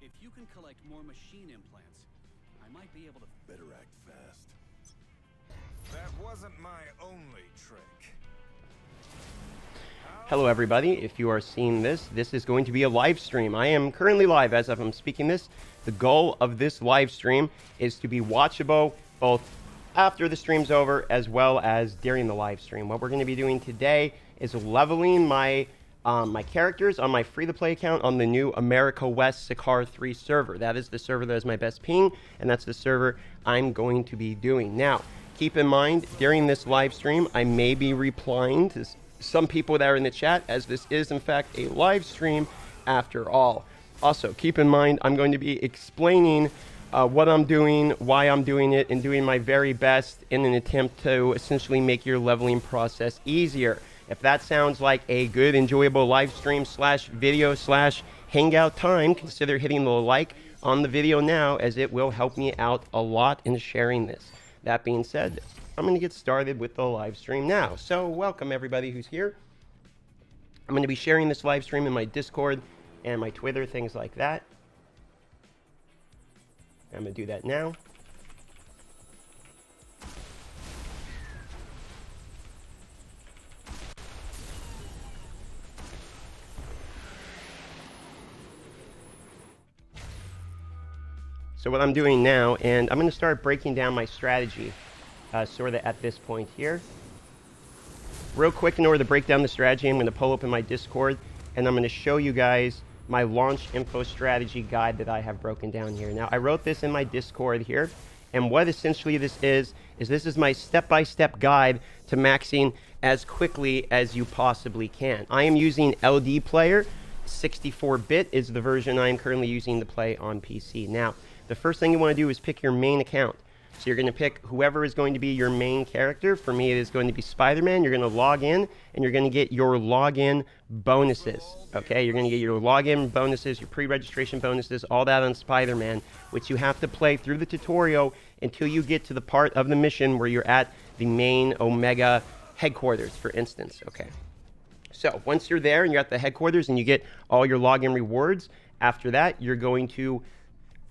If you can collect more machine implants, I might be able to... Better act fast. That wasn't my only trick. Hello everybody, if you are seeing this, this is going to be a live stream. I am currently live as I'm speaking this. The goal of this live stream is to be watchable both after the stream's over as well as during the live stream. What we're going to be doing today is leveling my characters on my free-to-play account on the new America West Sakar 3 server. That is the server that is my best ping, and that's the server I'm going to be doing. Now, keep in mind, during this live stream, I may be replying to some people that are in the chat, as this is in fact a live stream after all. Also, keep in mind, I'm going to be explaining what I'm doing, why I'm doing it, and doing my very best in an attempt to essentially make your leveling process easier. If that sounds like a good, enjoyable live stream slash video slash hangout time, consider hitting the like on the video now, as it will help me out a lot in sharing this. That being said, I'm going to get started with the live stream now. So welcome everybody who's here. I'm going to be sharing this live stream in my Discord and my Twitter, things like that. I'm going to do that now. So what I'm doing now, and I'm going to start breaking down my strategy sort of at this point here. Real quick, in order to break down the strategy, I'm going to pull open my Discord, and I'm going to show you guys my launch info strategy guide that I have broken down here. Now, I wrote this in my Discord here, and what essentially this is this is my step-by-step guide to maxing as quickly as you possibly can. I am using LD Player. 64-bit is the version I am currently using to play on PC. Now, the first thing you want to do is pick your main account. So you're going to pick whoever is going to be your main character. For me, it is going to be Spider-Man. You're going to log in, and you're going to get your login bonuses. Okay, you're going to get your login bonuses, your pre-registration bonuses, all that on Spider-Man, which you have to play through the tutorial until you get to the part of the mission where you're at the main Omega headquarters, for instance. Okay. So once you're there and you're at the headquarters and you get all your login rewards, after that, you're going to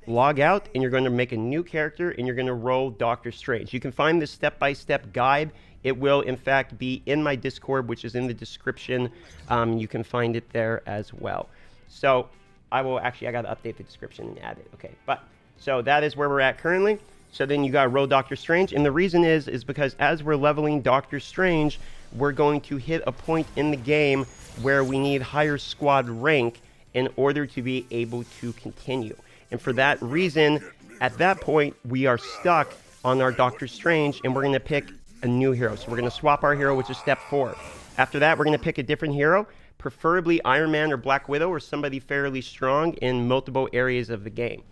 log out and you're going to make a new character and you're going to roll Doctor Strange. You can find this step-by-step guide. It will, in fact, be in my Discord, which is in the description. You can find it there as well. So I got to update the description and add it. Okay, but so that is where we're at currently. So then you got to roll Doctor Strange. And the reason is because as we're leveling Doctor Strange, we're going to hit a point in the game where we need higher squad rank in order to be able to continue. And for that reason, at that point, we are stuck on our Doctor Strange, and we're going to pick a new hero. So we're going to swap our hero, which is step 4. After that, we're going to pick a different hero, preferably Iron Man or Black Widow, or somebody fairly strong in multiple areas of the game.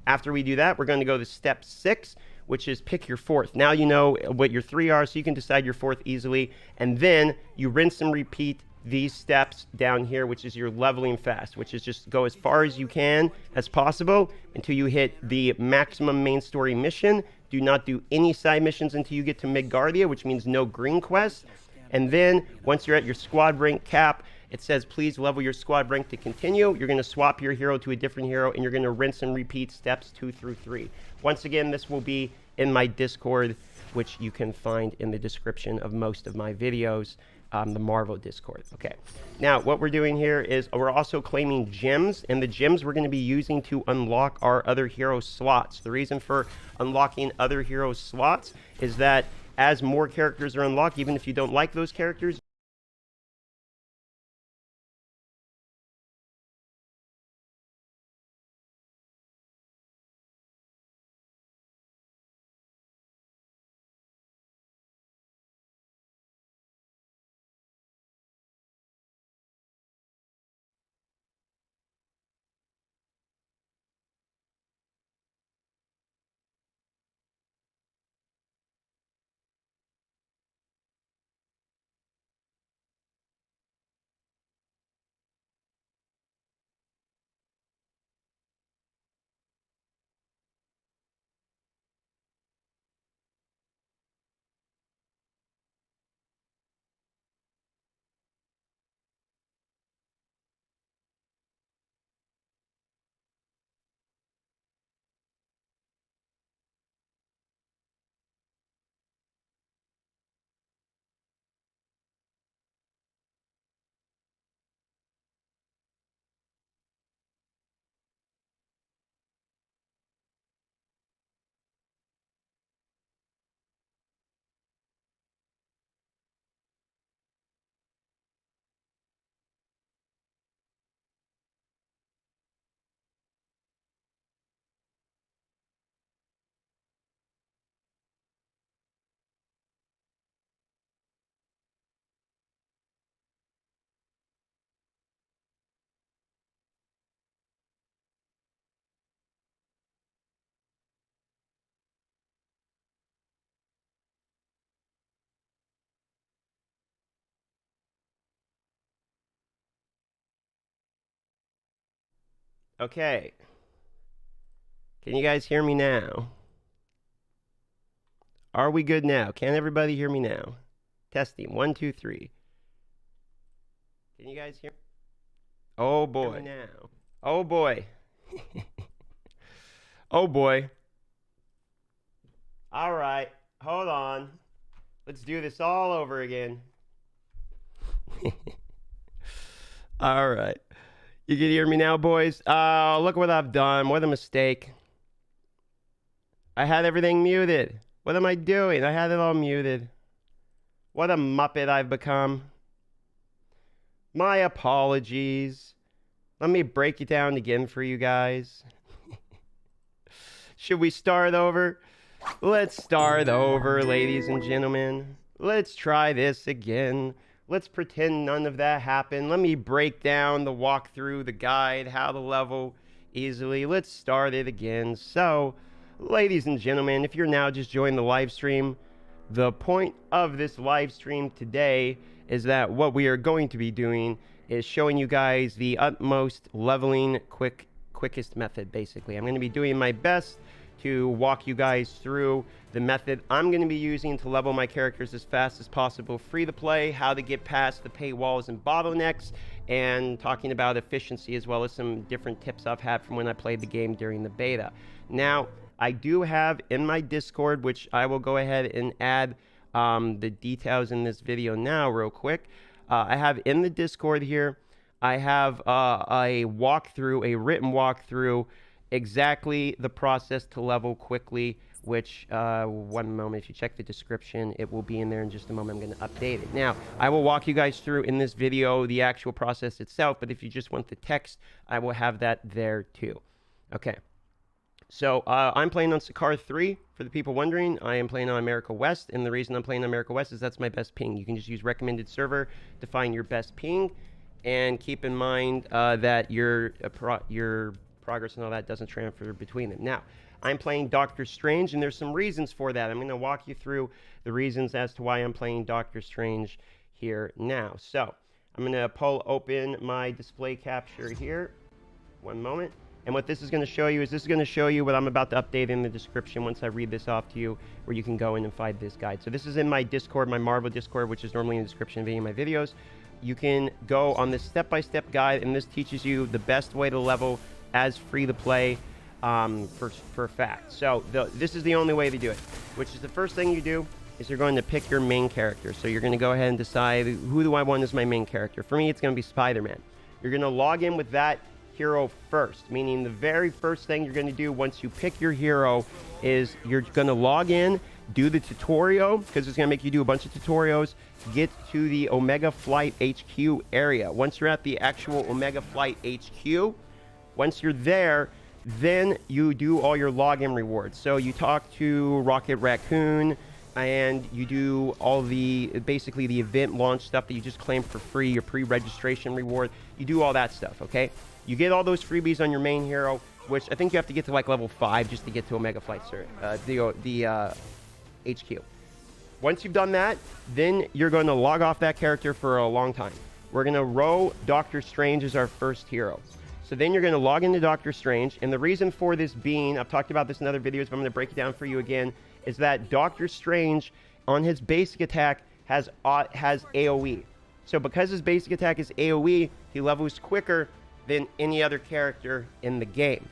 After we do that, we're going to go to step 6, which is pick your 4th. Now you know what your 3 are, so you can decide your 4th easily. And then you rinse and repeat these steps down here, which is your leveling fast, which is just go as far as you can as possible until you hit the maximum main story mission. Do not do any side missions until you get to Midgardia, which means no green quests. And then once you're at your squad rank cap, it says please level your squad rank to continue. You're going to swap your hero to a different hero, and you're going to rinse and repeat steps 2 through 3. Once again, this will be in my Discord, which you can find in the description of most of my videos. The Marvel Discord. Okay. Now, what we're doing here is we're also claiming gems, and the gems we're going to be using to unlock our other hero slots. The reason for unlocking other hero slots is that as more characters are unlocked, even if you don't like those characters, Okay. Can you guys hear me now? Are we good now? Can everybody hear me now? Testing. 1, 2, 3. Can you guys hear? Oh boy. Now. Oh boy. Oh boy. All right. Hold on. Let's do this all over again. All right. You can hear me now, boys? Oh, look what I've done. What a mistake. I had everything muted. What am I doing? I had it all muted. What a muppet I've become. My apologies. Let me break it down again for you guys. Should we start over? Let's start over, ladies and gentlemen. Let's try this again. Let's pretend none of that happened. Let me break down the walkthrough, the guide, how to level easily. Let's start it again. So, ladies and gentlemen, if you're now just joining the live stream, the point of this live stream today is that what we are going to be doing is showing you guys the utmost leveling quickest method, basically. I'm going to be doing my best to walk you guys through the method I'm going to be using to level my characters as fast as possible, free to play, how to get past the paywalls and bottlenecks, and talking about efficiency as well as some different tips I've had from when I played the game during the beta. Now, I do have in my Discord, which I will go ahead and add the details in this video now real quick. I have in the Discord here, I have a walkthrough, a written walkthrough, exactly the process to level quickly, which one moment, if you check the description, it will be in there in just a moment. I'm going to update it. Now, I will walk you guys through in this video the actual process itself, but if you just want the text, I will have that there too. Okay. So I'm playing on Sakar 3. For the people wondering, I am playing on America West, and the reason I'm playing on America West is that's my best ping. You can just use recommended server to find your best ping, and keep in mind that your progress and all that doesn't transfer between them. Now, I'm playing Doctor Strange, and there's some reasons for that. I'm going to walk you through the reasons as to why I'm playing Doctor Strange here now. So, I'm going to pull open my display capture here. One moment. And what this is going to show you is this is going to show you what I'm about to update in the description once I read this off to you, where you can go in and find this guide. So this is in my Discord, my Marvel Discord, which is normally in the description of any of my videos. You can go on this step-by-step guide, and this teaches you the best way to level as free to play for a fact. So this is the only way to do it, which is the first thing you do is you're going to pick your main character. So you're going to go ahead and decide, who do I want as my main character? For me, it's going to be Spider-Man. You're going to log in with that hero first, meaning the very first thing you're going to do once you pick your hero is you're going to log in, do the tutorial, because it's going to make you do a bunch of tutorials, get to the Omega Flight HQ area. Once you're at the actual Omega Flight HQ, once you're there, then you do all your login rewards. So you talk to Rocket Raccoon, and you do all the, basically the event launch stuff that you just claimed for free, your pre-registration reward. You do all that stuff, okay? You get all those freebies on your main hero, which I think you have to get to like level 5 just to get to Omega Flight, the HQ. Once you've done that, then you're going to log off that character for a long time. We're going to row Doctor Strange as our first hero. So then you're going to log into Doctor Strange, and the reason for this being, I've talked about this in other videos, but I'm going to break it down for you again, is that Doctor Strange, on his basic attack, has AoE. So because his basic attack is AoE, he levels quicker than any other character in the game.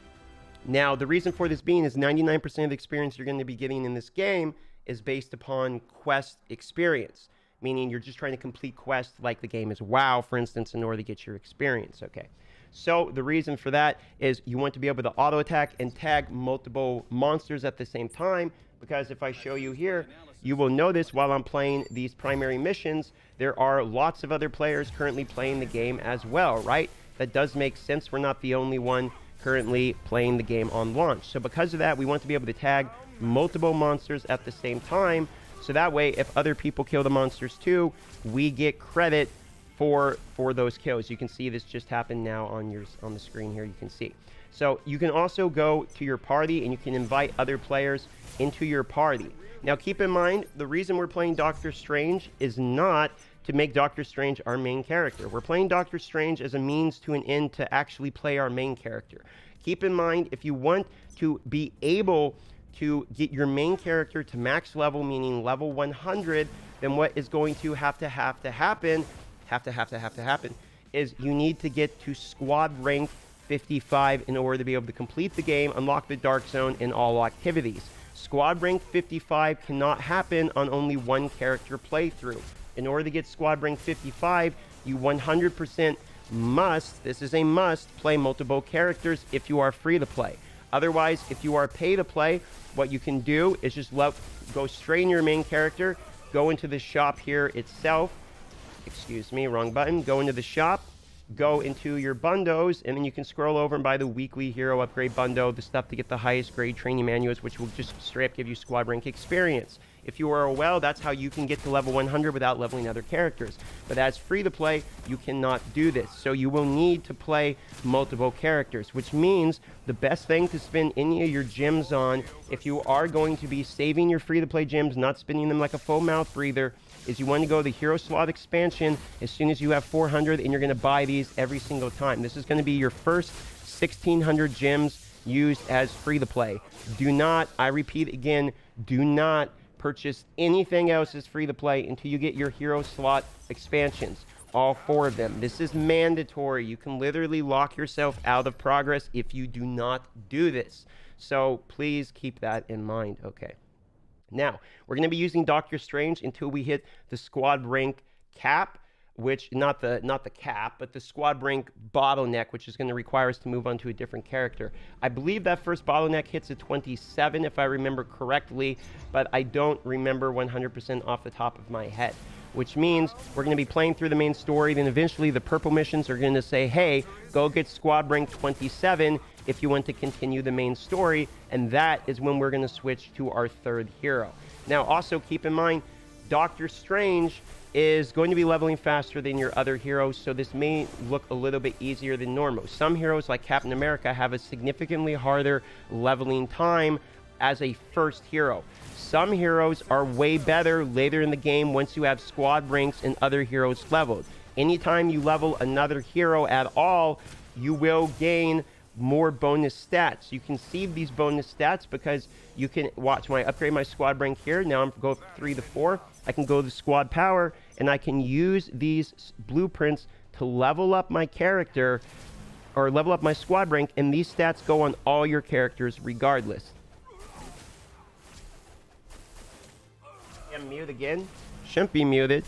Now, the reason for this being is 99% of the experience you're going to be getting in this game is based upon quest experience, meaning you're just trying to complete quests like the game is WoW, for instance, in order to get your experience, okay? So the reason for that is you want to be able to auto attack and tag multiple monsters at the same time, because if I show you here, you will notice while I'm playing these primary missions, there are lots of other players currently playing the game as well, right? That does make sense. We're not the only one currently playing the game on launch. So because of that, we want to be able to tag multiple monsters at the same time. So that way, if other people kill the monsters too, we get credit for those kills. You can see this just happened now on the screen here. You can see. So you can also go to your party and you can invite other players into your party. Now keep in mind, the reason we're playing Doctor Strange is not to make Doctor Strange our main character. We're playing Doctor Strange as a means to an end to actually play our main character. Keep in mind, if you want to be able to get your main character to max level, meaning level 100, then what is going to have to happen is you need to get to squad rank 55 in order to be able to complete the game, unlock the Dark Zone, and all activities. Squad rank 55 cannot happen on only one character playthrough. In order to get squad rank 55, you 100% must, this is a must, play multiple characters if you are free to play. Otherwise, if you are pay to play, what you can do is just go straight in your main character, go into the shop here itself. Excuse me, wrong button. Go into the shop, go into your bundos, and then you can scroll over and buy the weekly hero upgrade bundle, the stuff to get the highest grade training manuals, which will just straight up give you squad rank experience. If you are well, that's how you can get to level 100 without leveling other characters. But as free to play, you cannot do this. So you will need to play multiple characters, which means the best thing to spend any of your gems on, if you are going to be saving your free to play gems, not spending them like a full mouth breather, is you want to go the hero slot expansion as soon as you have 400, and you're going to buy these every single time. This is going to be your first 1600 gems used as free to play. Do not, I repeat again, do not purchase anything else as free to play until you get your hero slot expansions, all 4 of them. This is mandatory. You can literally lock yourself out of progress if you do not do this. So please keep that in mind. Okay. Now, we're going to be using Doctor Strange until we hit the squad rank cap, which, not the cap, but the squad rank bottleneck, which is going to require us to move on to a different character. I believe that first bottleneck hits at 27, if I remember correctly, but I don't remember 100% off the top of my head, which means we're going to be playing through the main story, then eventually the purple missions are going to say, hey, go get squad rank 27 if you want to continue the main story, and that is when we're going to switch to our 3rd hero. Now, also keep in mind, Doctor Strange is going to be leveling faster than your other heroes, so this may look a little bit easier than normal. Some heroes, like Captain America, have a significantly harder leveling time as a first hero. Some heroes are way better later in the game once you have squad ranks and other heroes leveled. Anytime you level another hero at all, you will gain more bonus stats. You can see these bonus stats because you can watch my upgrade my squad rank here. Now I'm going 3 to 4. I can go to squad power, and I can use these blueprints to level up my character or level up my squad rank, and these stats go on all your characters regardless. I'm mute again. Shouldn't be muted.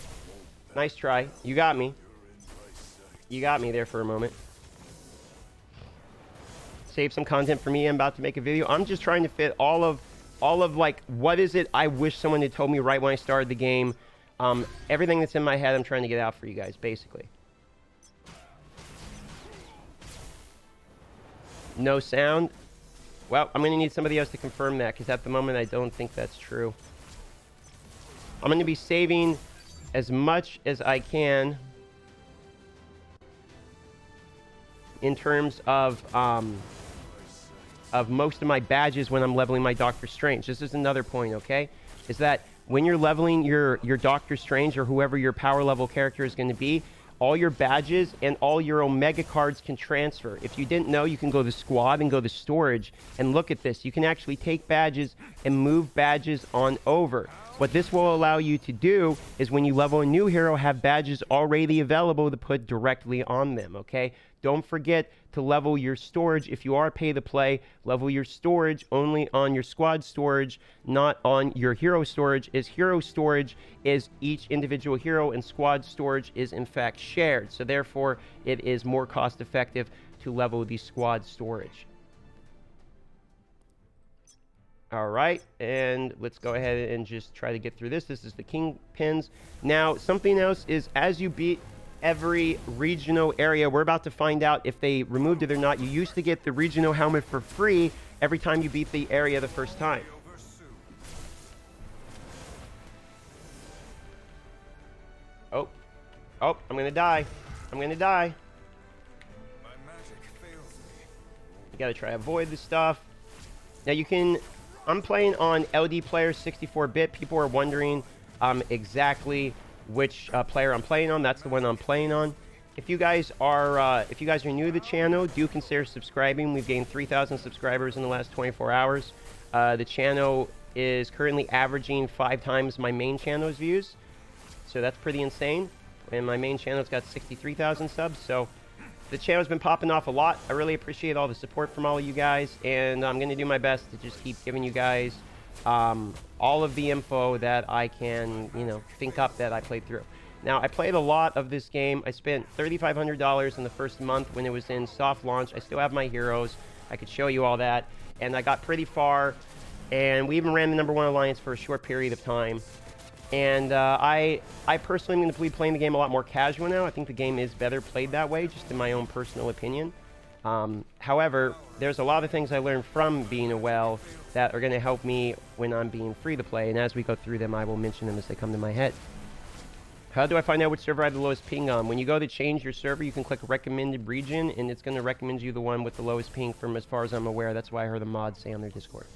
Nice try. You got me. You got me there for a moment. Save some content for me. I'm about to make a video. I'm just trying to fit all of like, what is it I wish someone had told me right when I started the game. Everything that's in my head, I'm trying to get out for you guys, basically. No sound. Well, I'm going to need somebody else to confirm that, because at the moment I don't think that's true. I'm going to be saving as much as I can in terms of most of my badges when I'm leveling my Doctor Strange. This is another point, okay? Is that when you're leveling your Doctor Strange or whoever your power level character is going to be, all your badges and all your Omega cards can transfer. If you didn't know, you can go to squad and go to storage and look at this. You can actually take badges and move badges on over. What this will allow you to do is when you level a new hero, have badges already available to put directly on them, okay? Don't forget to level your storage. If you are pay to play, level your storage only on your squad storage, not on your hero storage, as hero storage is each individual hero and squad storage is in fact shared. So therefore, it is more cost effective to level the squad storage. All right, and let's go ahead and just try to get through this. This is the Kingpins. Now, something else is as you beat every regional area, we're about to find out if they removed it or not. You used to get the regional helmet for free every time you beat the area the first time. Oh, I'm gonna die. I'm gonna die. My magic fails me. You gotta try to avoid this stuff. Now you can, I'm playing on LD player 64-bit. People are wondering exactly which player I'm playing on, that's the one I'm playing on. If you guys are new to the channel, do consider subscribing. We've gained 3,000 subscribers in the last 24 hours. The channel is currently averaging 5 times my main channel's views, so that's pretty insane. And my main channel's got 63,000 subs, so the channel's been popping off a lot. I really appreciate all the support from all of you guys, and I'm going to do my best to just keep giving you guys all of the info that I can, think up that I played through. Now, I played a lot of this game. I spent $3,500 in the first month when it was in soft launch. I still have my heroes. I could show you all that. And I got pretty far, and we even ran the #1 alliance for a short period of time. And I personally am going to be playing the game a lot more casual now. I think the game is better played that way, just in my own personal opinion. However, there's a lot of things I learned from being a whale that are going to help me when I'm being free to play. And as we go through them, I will mention them as they come to my head. How do I find out which server I have the lowest ping on? When you go to change your server, you can click recommended region, and it's going to recommend you the one with the lowest ping from as far as I'm aware. That's why I heard the mods say on their Discord.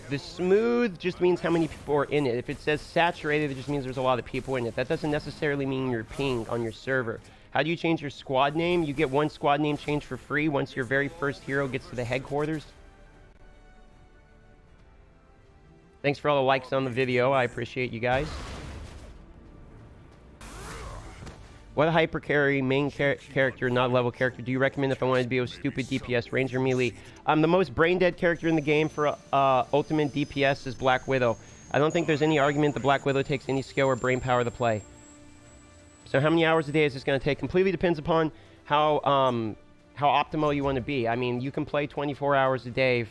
The smooth just means how many people are in it. If it says saturated, it just means there's a lot of people in it. That doesn't necessarily mean your ping on your server. How do you change your squad name? You get one squad name changed for free once your very first hero gets to the headquarters. Thanks for all the likes on the video. I appreciate you guys. What hyper carry main character, not level character, do you recommend if I wanted to be a stupid DPS, Ranger, melee? The most brain dead character in the game for ultimate DPS is Black Widow. I don't think there's any argument that Black Widow takes any skill or brain power to play. So how many hours a day is this going to take? Completely depends upon how optimal you want to be. I mean, you can play 24 hours a day,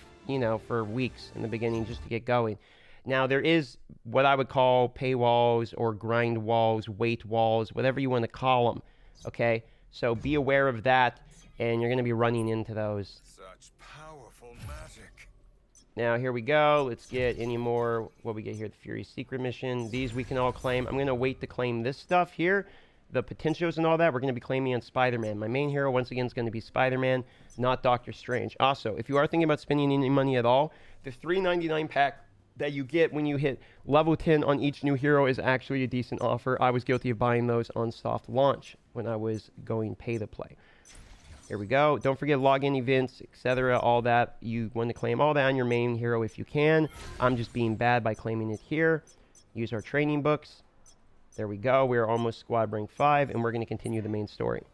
for weeks in the beginning just to get going. Now, there is what I would call paywalls or grind walls, weight walls, whatever you want to call them, okay? So be aware of that, and you're going to be running into those. Such powerful magic. Now, here we go. Let's get any more. What we get here, the Fury Secret Mission. These we can all claim. I'm going to wait to claim this stuff here. The potentials and all that, we're going to be claiming on Spider-Man. My main hero, once again, is going to be Spider-Man, not Doctor Strange. Also, if you are thinking about spending any money at all, the $3.99 pack that you get when you hit level 10 on each new hero is actually a decent offer. I was guilty of buying those on soft launch when I was going pay to play. Here we go. Don't forget login events, etc. All that. You want to claim all that on your main hero if you can. I'm just being bad by claiming it here. Use our training books. There we go. We're almost squad rank 5, and we're going to continue the main story.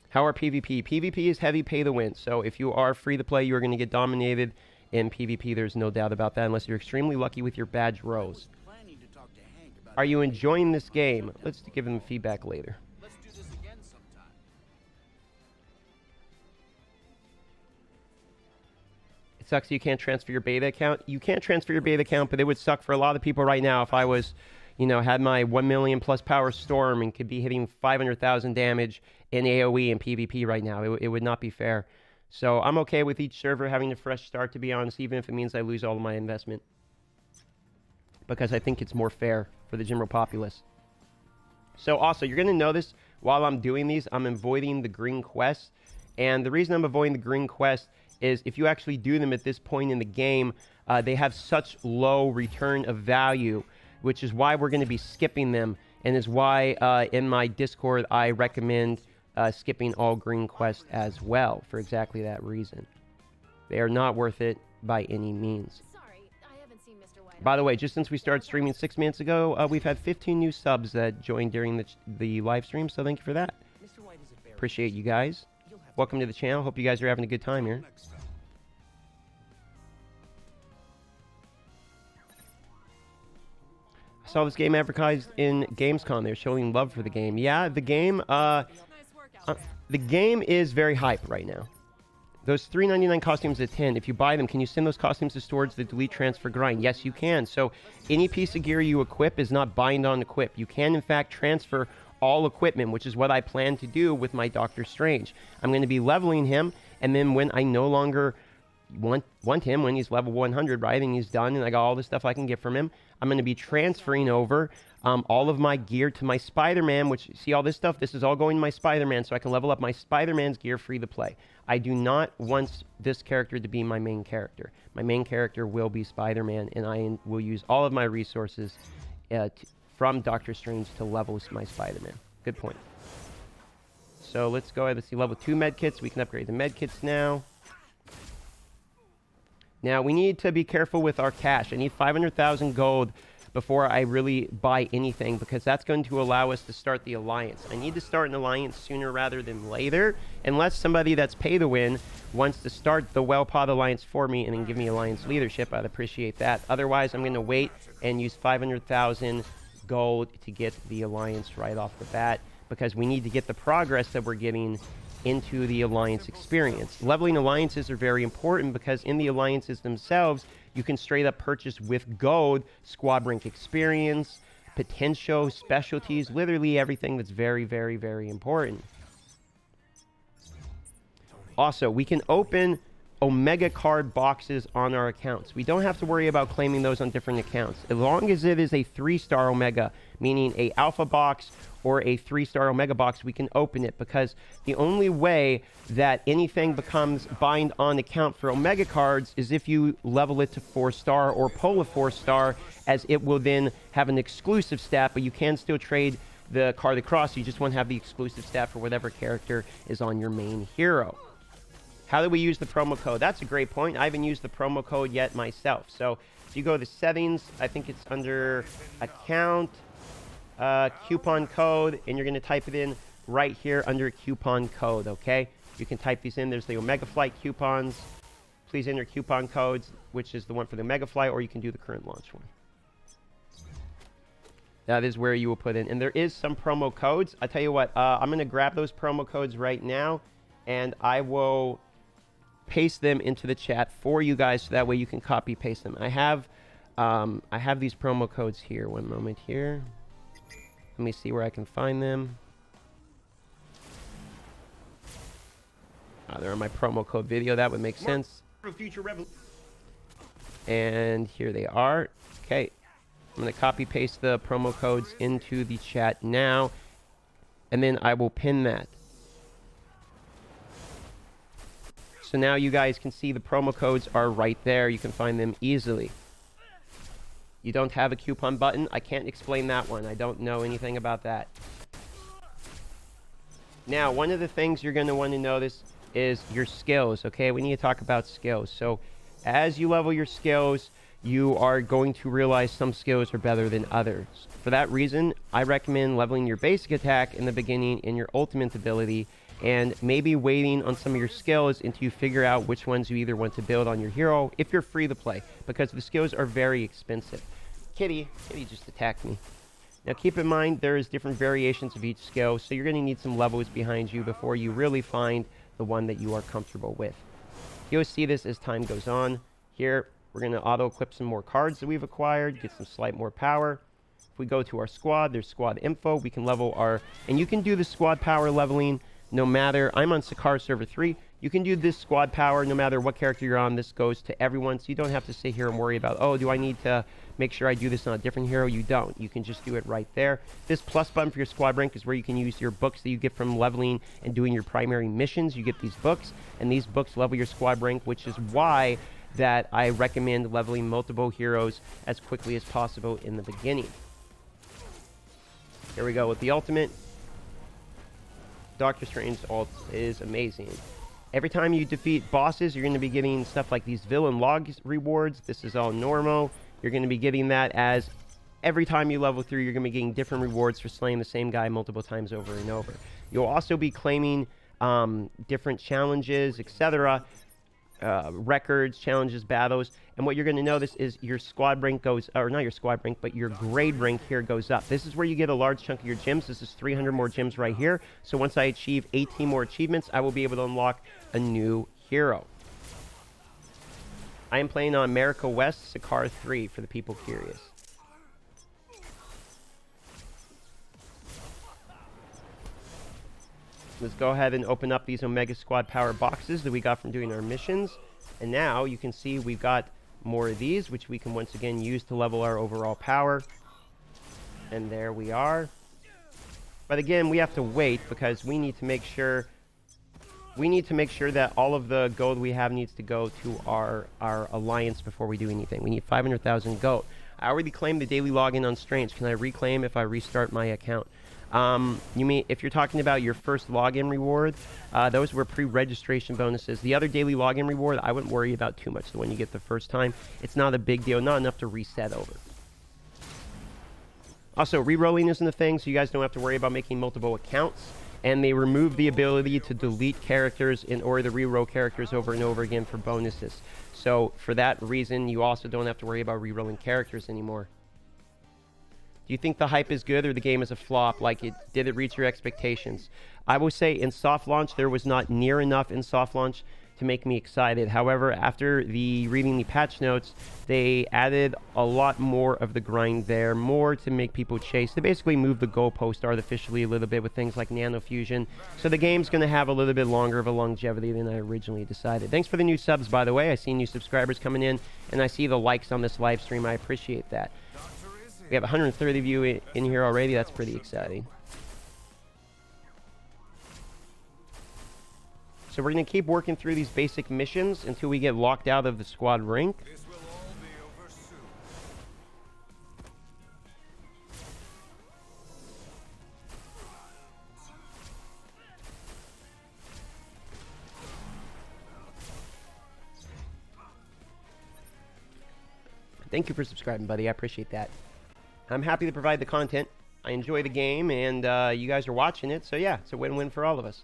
How are PvP? PvP is heavy pay to win. So if you are free to play, you are going to get dominated. In PvP, there's no doubt about that, unless you're extremely lucky with your badge rows. Are you enjoying this game? Let's give them feedback later. Let's do this again sometime. It sucks you can't transfer your beta account. You can't transfer your beta account, but it would suck for a lot of people right now if I was, had my 1 million plus power storm and could be hitting 500,000 damage in AoE and PvP right now. It would not be fair. So I'm okay with each server having a fresh start, to be honest, even if it means I lose all of my investment. Because I think it's more fair for the general populace. So also, you're going to notice while I'm doing these, I'm avoiding the green quests. And the reason I'm avoiding the green quests is if you actually do them at this point in the game, they have such low return of value, which is why we're going to be skipping them. And is why in my Discord I recommend skipping all green quests as well, for exactly that reason. They are not worth it by any means. Sorry, I haven't seen Mr. White. By the way, just since we started streaming 6 minutes ago, we've had 15 new subs that joined during the live stream, so thank you for that. Mr. White is a bear. Appreciate you guys. Welcome to the channel. Hope you guys are having a good time here. I saw this game advertised in Gamescom. They're showing love for the game. Yeah, the game is very hype right now. Those $3.99 costumes at 10, if you buy them, can you send those costumes towards the delete transfer grind? Yes, you can. So any piece of gear you equip is not bind on equip. You can, in fact, transfer all equipment, which is what I plan to do with my Doctor Strange. I'm going to be leveling him, and then when I no longer want him, when he's level 100, right, and he's done, and I got all the stuff I can get from him, I'm going to be transferring over all of my gear to my Spider-Man, which, see all this stuff? This is all going to my Spider-Man, so I can level up my Spider-Man's gear free to play. I do not want this character to be my main character. My main character will be Spider-Man, and I will use all of my resources from Doctor Strange to level my Spider-Man. Good point. So let's go ahead. Let's see, level 2 medkits. We can upgrade the medkits now. Now, we need to be careful with our cash. I need 500,000 gold before I really buy anything, because that's going to allow us to start the alliance. I need to start an alliance sooner rather than later, unless somebody that's pay to win wants to start the Well-Pod alliance for me and then give me alliance leadership. I'd appreciate that. Otherwise, I'm going to wait and use 500,000 gold to get the alliance right off the bat, because we need to get the progress that we're getting into the alliance experience. Leveling alliances are very important, because in the alliances themselves, you can straight up purchase with gold squad rank experience, potential, specialties, literally everything that's very, very, very important. Also, we can open Omega card boxes on our accounts. We don't have to worry about claiming those on different accounts. As long as it is a 3-star Omega, meaning a Alpha box or a 3-star Omega box, we can open it, because the only way that anything becomes bind on account for Omega cards is if you level it to 4-star or pull a 4-star, as it will then have an exclusive stat, but you can still trade the card across. You just won't have the exclusive stat for whatever character is on your main hero. How do we use the promo code? That's a great point. I haven't used the promo code yet myself. So if you go to settings, I think it's under account, coupon code, and you're going to type it in right here under coupon code, okay? You can type these in. There's the Omega Flight coupons. Please enter coupon codes, which is the one for the Omega Flight, or you can do the current launch one. That is where you will put in. And there is some promo codes. I tell you what, I'm going to grab those promo codes right now, and I will paste them into the chat for you guys, so that way you can copy paste them. I have these promo codes here. One moment here. Let me see where I can find them. They're on my promo code video. That would make sense. And here they are. Okay. I'm going to copy paste the promo codes into the chat now, and then I will pin that. So now you guys can see the promo codes are right there. You can find them easily. You don't have a coupon button? I can't explain that one. I don't know anything about that. Now, one of the things you're going to want to notice is your skills, okay? We need to talk about skills. So as you level your skills, you are going to realize some skills are better than others. For that reason, I recommend leveling your basic attack in the beginning and your ultimate ability, and maybe waiting on some of your skills until you figure out which ones you either want to build on your hero if you're free to play, because the skills are very expensive. Kitty just attacked me. Now keep in mind there is different variations of each skill, so you're going to need some levels behind you before you really find the one that you are comfortable with. You'll see this as time goes on. Here we're going to auto-equip some more cards that we've acquired, get some slight more power. If we go to our squad, there's squad info. We can level our, and you can do the squad power leveling no matter, I'm on Sakar server 3. You can do this squad power no matter what character you're on. This goes to everyone, so you don't have to sit here and worry about, oh, do I need to make sure I do this on a different hero? You don't. You can just do it right there. This plus button for your squad rank is where you can use your books that you get from leveling and doing your primary missions. You get these books, and these books level your squad rank, which is why that I recommend leveling multiple heroes as quickly as possible in the beginning. Here we go with the ultimate. Doctor Strange's ult is amazing. Every time you defeat bosses, you're going to be getting stuff like these villain log rewards. This is all normal. You're going to be getting that as every time you level through, you're going to be getting different rewards for slaying the same guy multiple times over and over. You'll also be claiming different challenges, etc., records, challenges, battles, and what you're going to notice is your squad rank goes, or not your squad rank, but your grade rank here goes up. This is where you get a large chunk of your gems. This is 300 more gems right here. So once I achieve 18 more achievements, I will be able to unlock a new hero. I am playing on America West Sakar 3 for the people curious. Let's go ahead and open up these Omega Squad Power boxes that we got from doing our missions. And now you can see we've got more of these, which we can once again use to level our overall power. And there we are. But again, we have to wait because we need to make sure that all of the gold we have needs to go to our alliance before we do anything. We need 500,000 gold. I already claimed the daily login on Strange. Can I reclaim if I restart my account? You mean if you're talking about your first login reward, those were pre-registration bonuses. The other daily login reward, I wouldn't worry about too much. The one you get the first time, it's not a big deal, not enough to reset over. Also, re-rolling isn't a thing, so you guys don't have to worry about making multiple accounts. And they remove the ability to delete characters in order to re-roll characters over and over again for bonuses. So for that reason, you also don't have to worry about re-rolling characters anymore. Do you think the hype is good or the game is a flop? Like, did it reach your expectations? I would say in soft launch, there was not near enough in soft launch to make me excited. However, after reading the patch notes, they added a lot more of the grind there, more to make people chase. They basically moved the goalpost artificially a little bit with things like nano fusion. So the game's going to have a little bit longer of a longevity than I originally decided. Thanks for the new subs, by the way. I see new subscribers coming in, and I see the likes on this live stream. I appreciate that. We have 130 of you in here already. That's pretty exciting. So we're going to keep working through these basic missions until we get locked out of the squad rank. This will all be over soon. Thank you for subscribing, buddy. I appreciate that. I'm happy to provide the content. I enjoy the game, and you guys are watching it. So yeah, it's a win-win for all of us.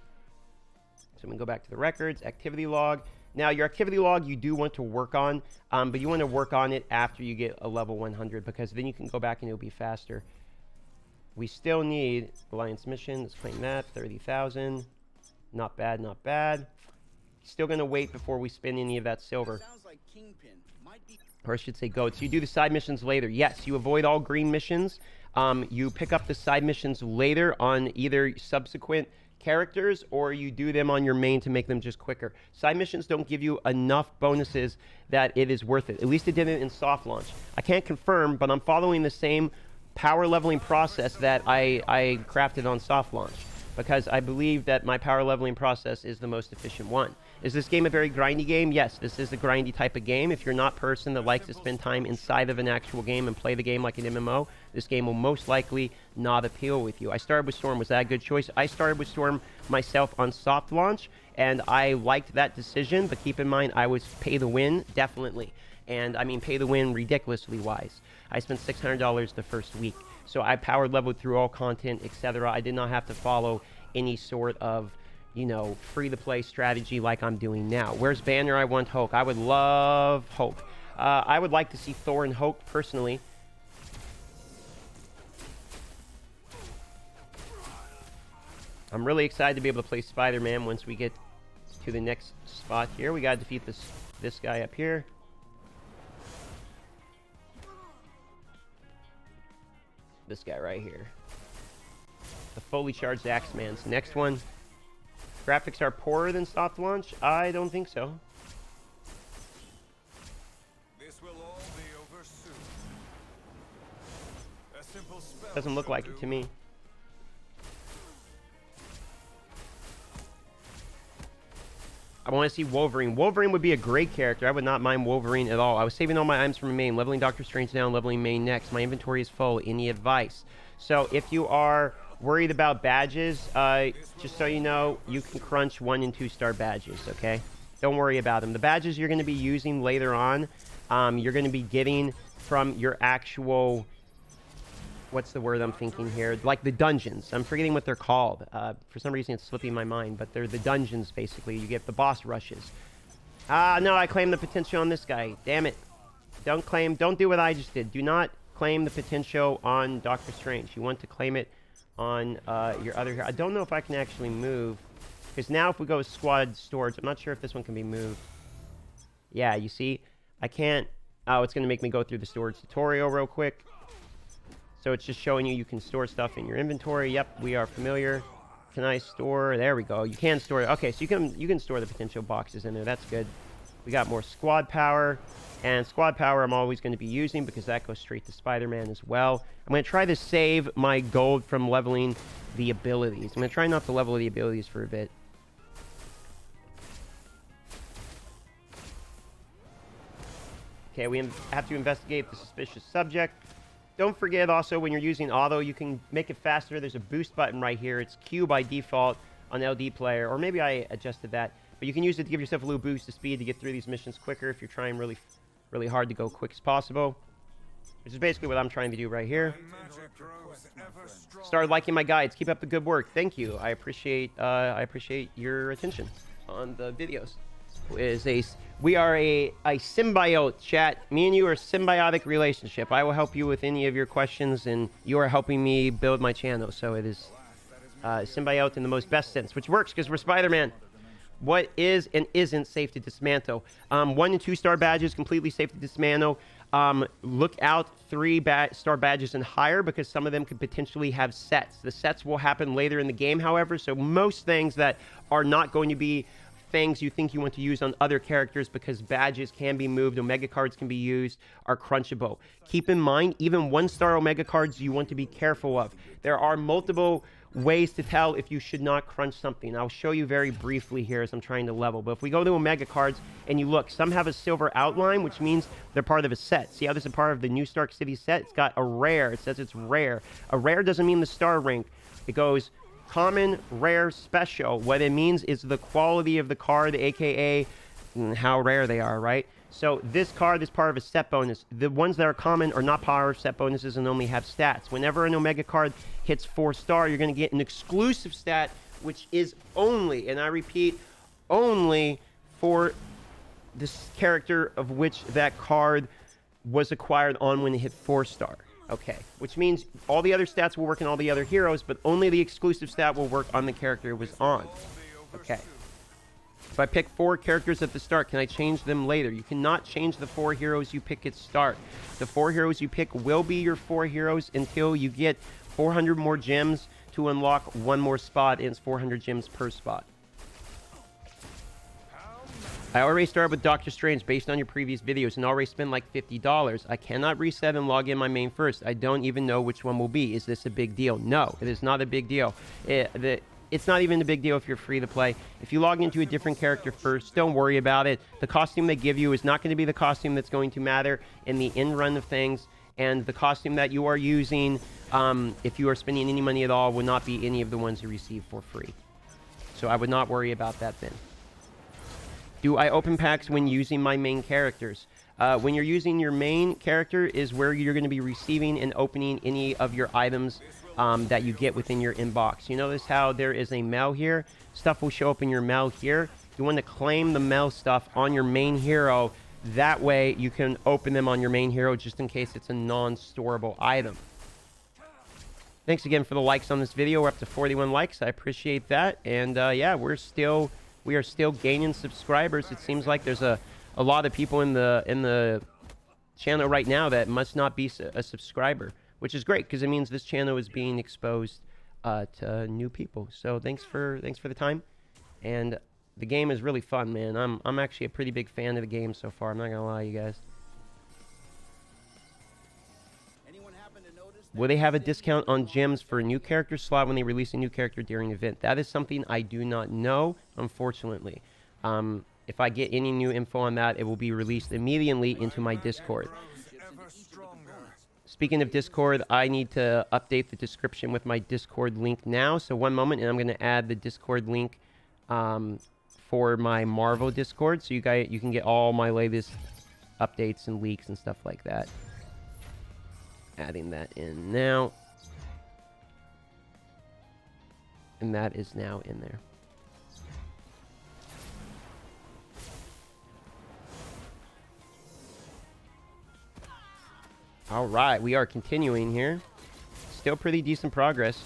So we can go back to the records, activity log. Now, your activity log you do want to work on, but you want to work on it after you get a level 100, because then you can go back and it'll be faster. We still need Alliance mission. Let's claim that, 30,000. Not bad, not bad. Still going to wait before we spend any of that silver. Sounds like Kingpin might be... Or I should say gold. So you do the side missions later. Yes, you avoid all green missions. You pick up the side missions later on either subsequent characters, or you do them on your main to make them just quicker. Side missions don't give you enough bonuses that it is worth it. At least it didn't in soft launch. I can't confirm, but I'm following the same power leveling process that I crafted on soft launch, because I believe that my power leveling process is the most efficient one. Is this game a very grindy game? Yes, this is a grindy type of game. If you're not a person that likes to spend time inside of an actual game and play the game like an MMO, this game will most likely not appeal with you. I started with Storm. Was that a good choice? I started with Storm myself on soft launch, and I liked that decision, but keep in mind, I was pay to win, definitely. And I mean pay to win ridiculously wise. I spent $600 the first week. So I power leveled through all content, etc. I did not have to follow any sort of, you know, free-to-play strategy like I'm doing now. Where's Banner? I want Hulk. I would love Hulk. I would like to see Thor and Hulk personally. I'm really excited to be able to play Spider-Man once we get to the next spot here. We gotta defeat this guy up here. This guy right here. The fully charged Axeman's next one. Graphics are poorer than soft launch? I don't think so. This will all be over soon. A simple spell Doesn't look shall like do. it to me. I want to see Wolverine. Wolverine would be a great character. I would not mind Wolverine at all. I was saving all my items from main, leveling Doctor Strange now, leveling main next. My inventory is full. Any advice? So if you are worried about badges, just so you know, you can crunch 1 and 2 star badges, okay? Don't worry about them. The badges you're going to be using later on, you're going to be getting from your actual... What's the word I'm thinking here? Like the dungeons. I'm forgetting what they're called. For some reason, it's slipping my mind, but they're the dungeons, basically. You get the boss rushes. No, I claim the potential on this guy. Damn it. Don't do what I just did. Do not claim the potential on Doctor Strange. You want to claim it on your other here. I don't know if I can actually move, because now if we go squad storage, I'm not sure if this one can be moved. Yeah, you see? I can't... Oh, it's going to make me go through the storage tutorial real quick. So it's just showing you can store stuff in your inventory. Yep, we are familiar. Can I store? There we go. You can store it. Okay, so you can store the potential boxes in there. That's good. We got more squad power. And squad power I'm always going to be using because that goes straight to Spider-Man as well. I'm going to try to save my gold from leveling the abilities. I'm going to try not to level the abilities for a bit. Okay, we have to investigate the suspicious subject. Don't forget also when you're using auto, you can make it faster. There's a boost button right here. It's Q by default on LD player, or maybe I adjusted that. But you can use it to give yourself a little boost of speed to get through these missions quicker if you're trying really hard to go quick as possible. Which is basically what I'm trying to do right here. Start liking my guides. Keep up the good work. Thank you. I appreciate your attention on the videos. We are a symbiote, chat. Me and you are a symbiotic relationship. I will help you with any of your questions, and you are helping me build my channel. So it is symbiote in the most best sense, which works because we're Spider-Man. What is and isn't safe to dismantle? 1 and 2 star badges completely safe to dismantle. Look out 3-star badges and higher because some of them could potentially have sets. The sets will happen later in the game, however, so most things that are not going to be things you think you want to use on other characters because badges can be moved, Omega cards can be used, are crunchable. Keep in mind, even 1-star Omega cards you want to be careful of. There are multiple ways to tell if you should not crunch something. I'll show you very briefly here as I'm trying to level. But if we go to Omega cards and you look, some have a silver outline, which means they're part of a set. See how this is part of the New Stark City set? It's got a rare. It says it's rare. A rare doesn't mean the star rank. It goes common, rare, special. What it means is the quality of the card, aka how rare they are, right? So this card is part of a set bonus. The ones that are common are not part of set bonuses and only have stats. Whenever an Omega card hits 4-star, you're going to get an exclusive stat, which is only, and I repeat, only for this character of which that card was acquired on when it hit 4-star. Okay, which means all the other stats will work on all the other heroes, but only the exclusive stat will work on the character it was on. Okay. If I pick 4 characters at the start, can I change them later? You cannot change the 4 heroes you pick at start. The 4 heroes you pick will be your 4 heroes until you get 400 more gems to unlock 1 more spot, and it's 400 gems per spot. I already started with Doctor Strange based on your previous videos and already spent like $50. I cannot reset and log in my main first. I don't even know which one will be. Is this a big deal? No, it is not a big deal. It's not even a big deal if you're free to play. If you log into a different character first, don't worry about it. The costume they give you is not going to be the costume that's going to matter in the end run of things. And the costume that you are using, if you are spending any money at all, will not be any of the ones you receive for free. So I would not worry about that then. Do I open packs when using my main characters? When you're using your main character is where you're going to be receiving and opening any of your items that you get within your inbox. You notice how there is a mail here? Stuff will show up in your mail here. You want to claim the mail stuff on your main hero. That way you can open them on your main hero just in case it's a non-storable item. Thanks again for the likes on this video. We're up to 41 likes. I appreciate that. And yeah, we are still gaining subscribers. It seems like there's a lot of people in the channel right now that must not be a subscriber, which is great because it means this channel is being exposed to new people. So thanks for the time. And the game is really fun, man. I'm actually a pretty big fan of the game so far. I'm not gonna lie, you guys. Will they have a discount on gems for a new character slot when they release a new character during the event? That is something I do not know, unfortunately. If I get any new info on that, it will be released immediately into my Discord. Speaking of Discord, I need to update the description with my Discord link now. So one moment, and I'm going to add the Discord link for my Marvel Discord, so you can get all my latest updates and leaks and stuff like that. Adding that in now. And that is now in there. All right, we are continuing here. Still pretty decent progress.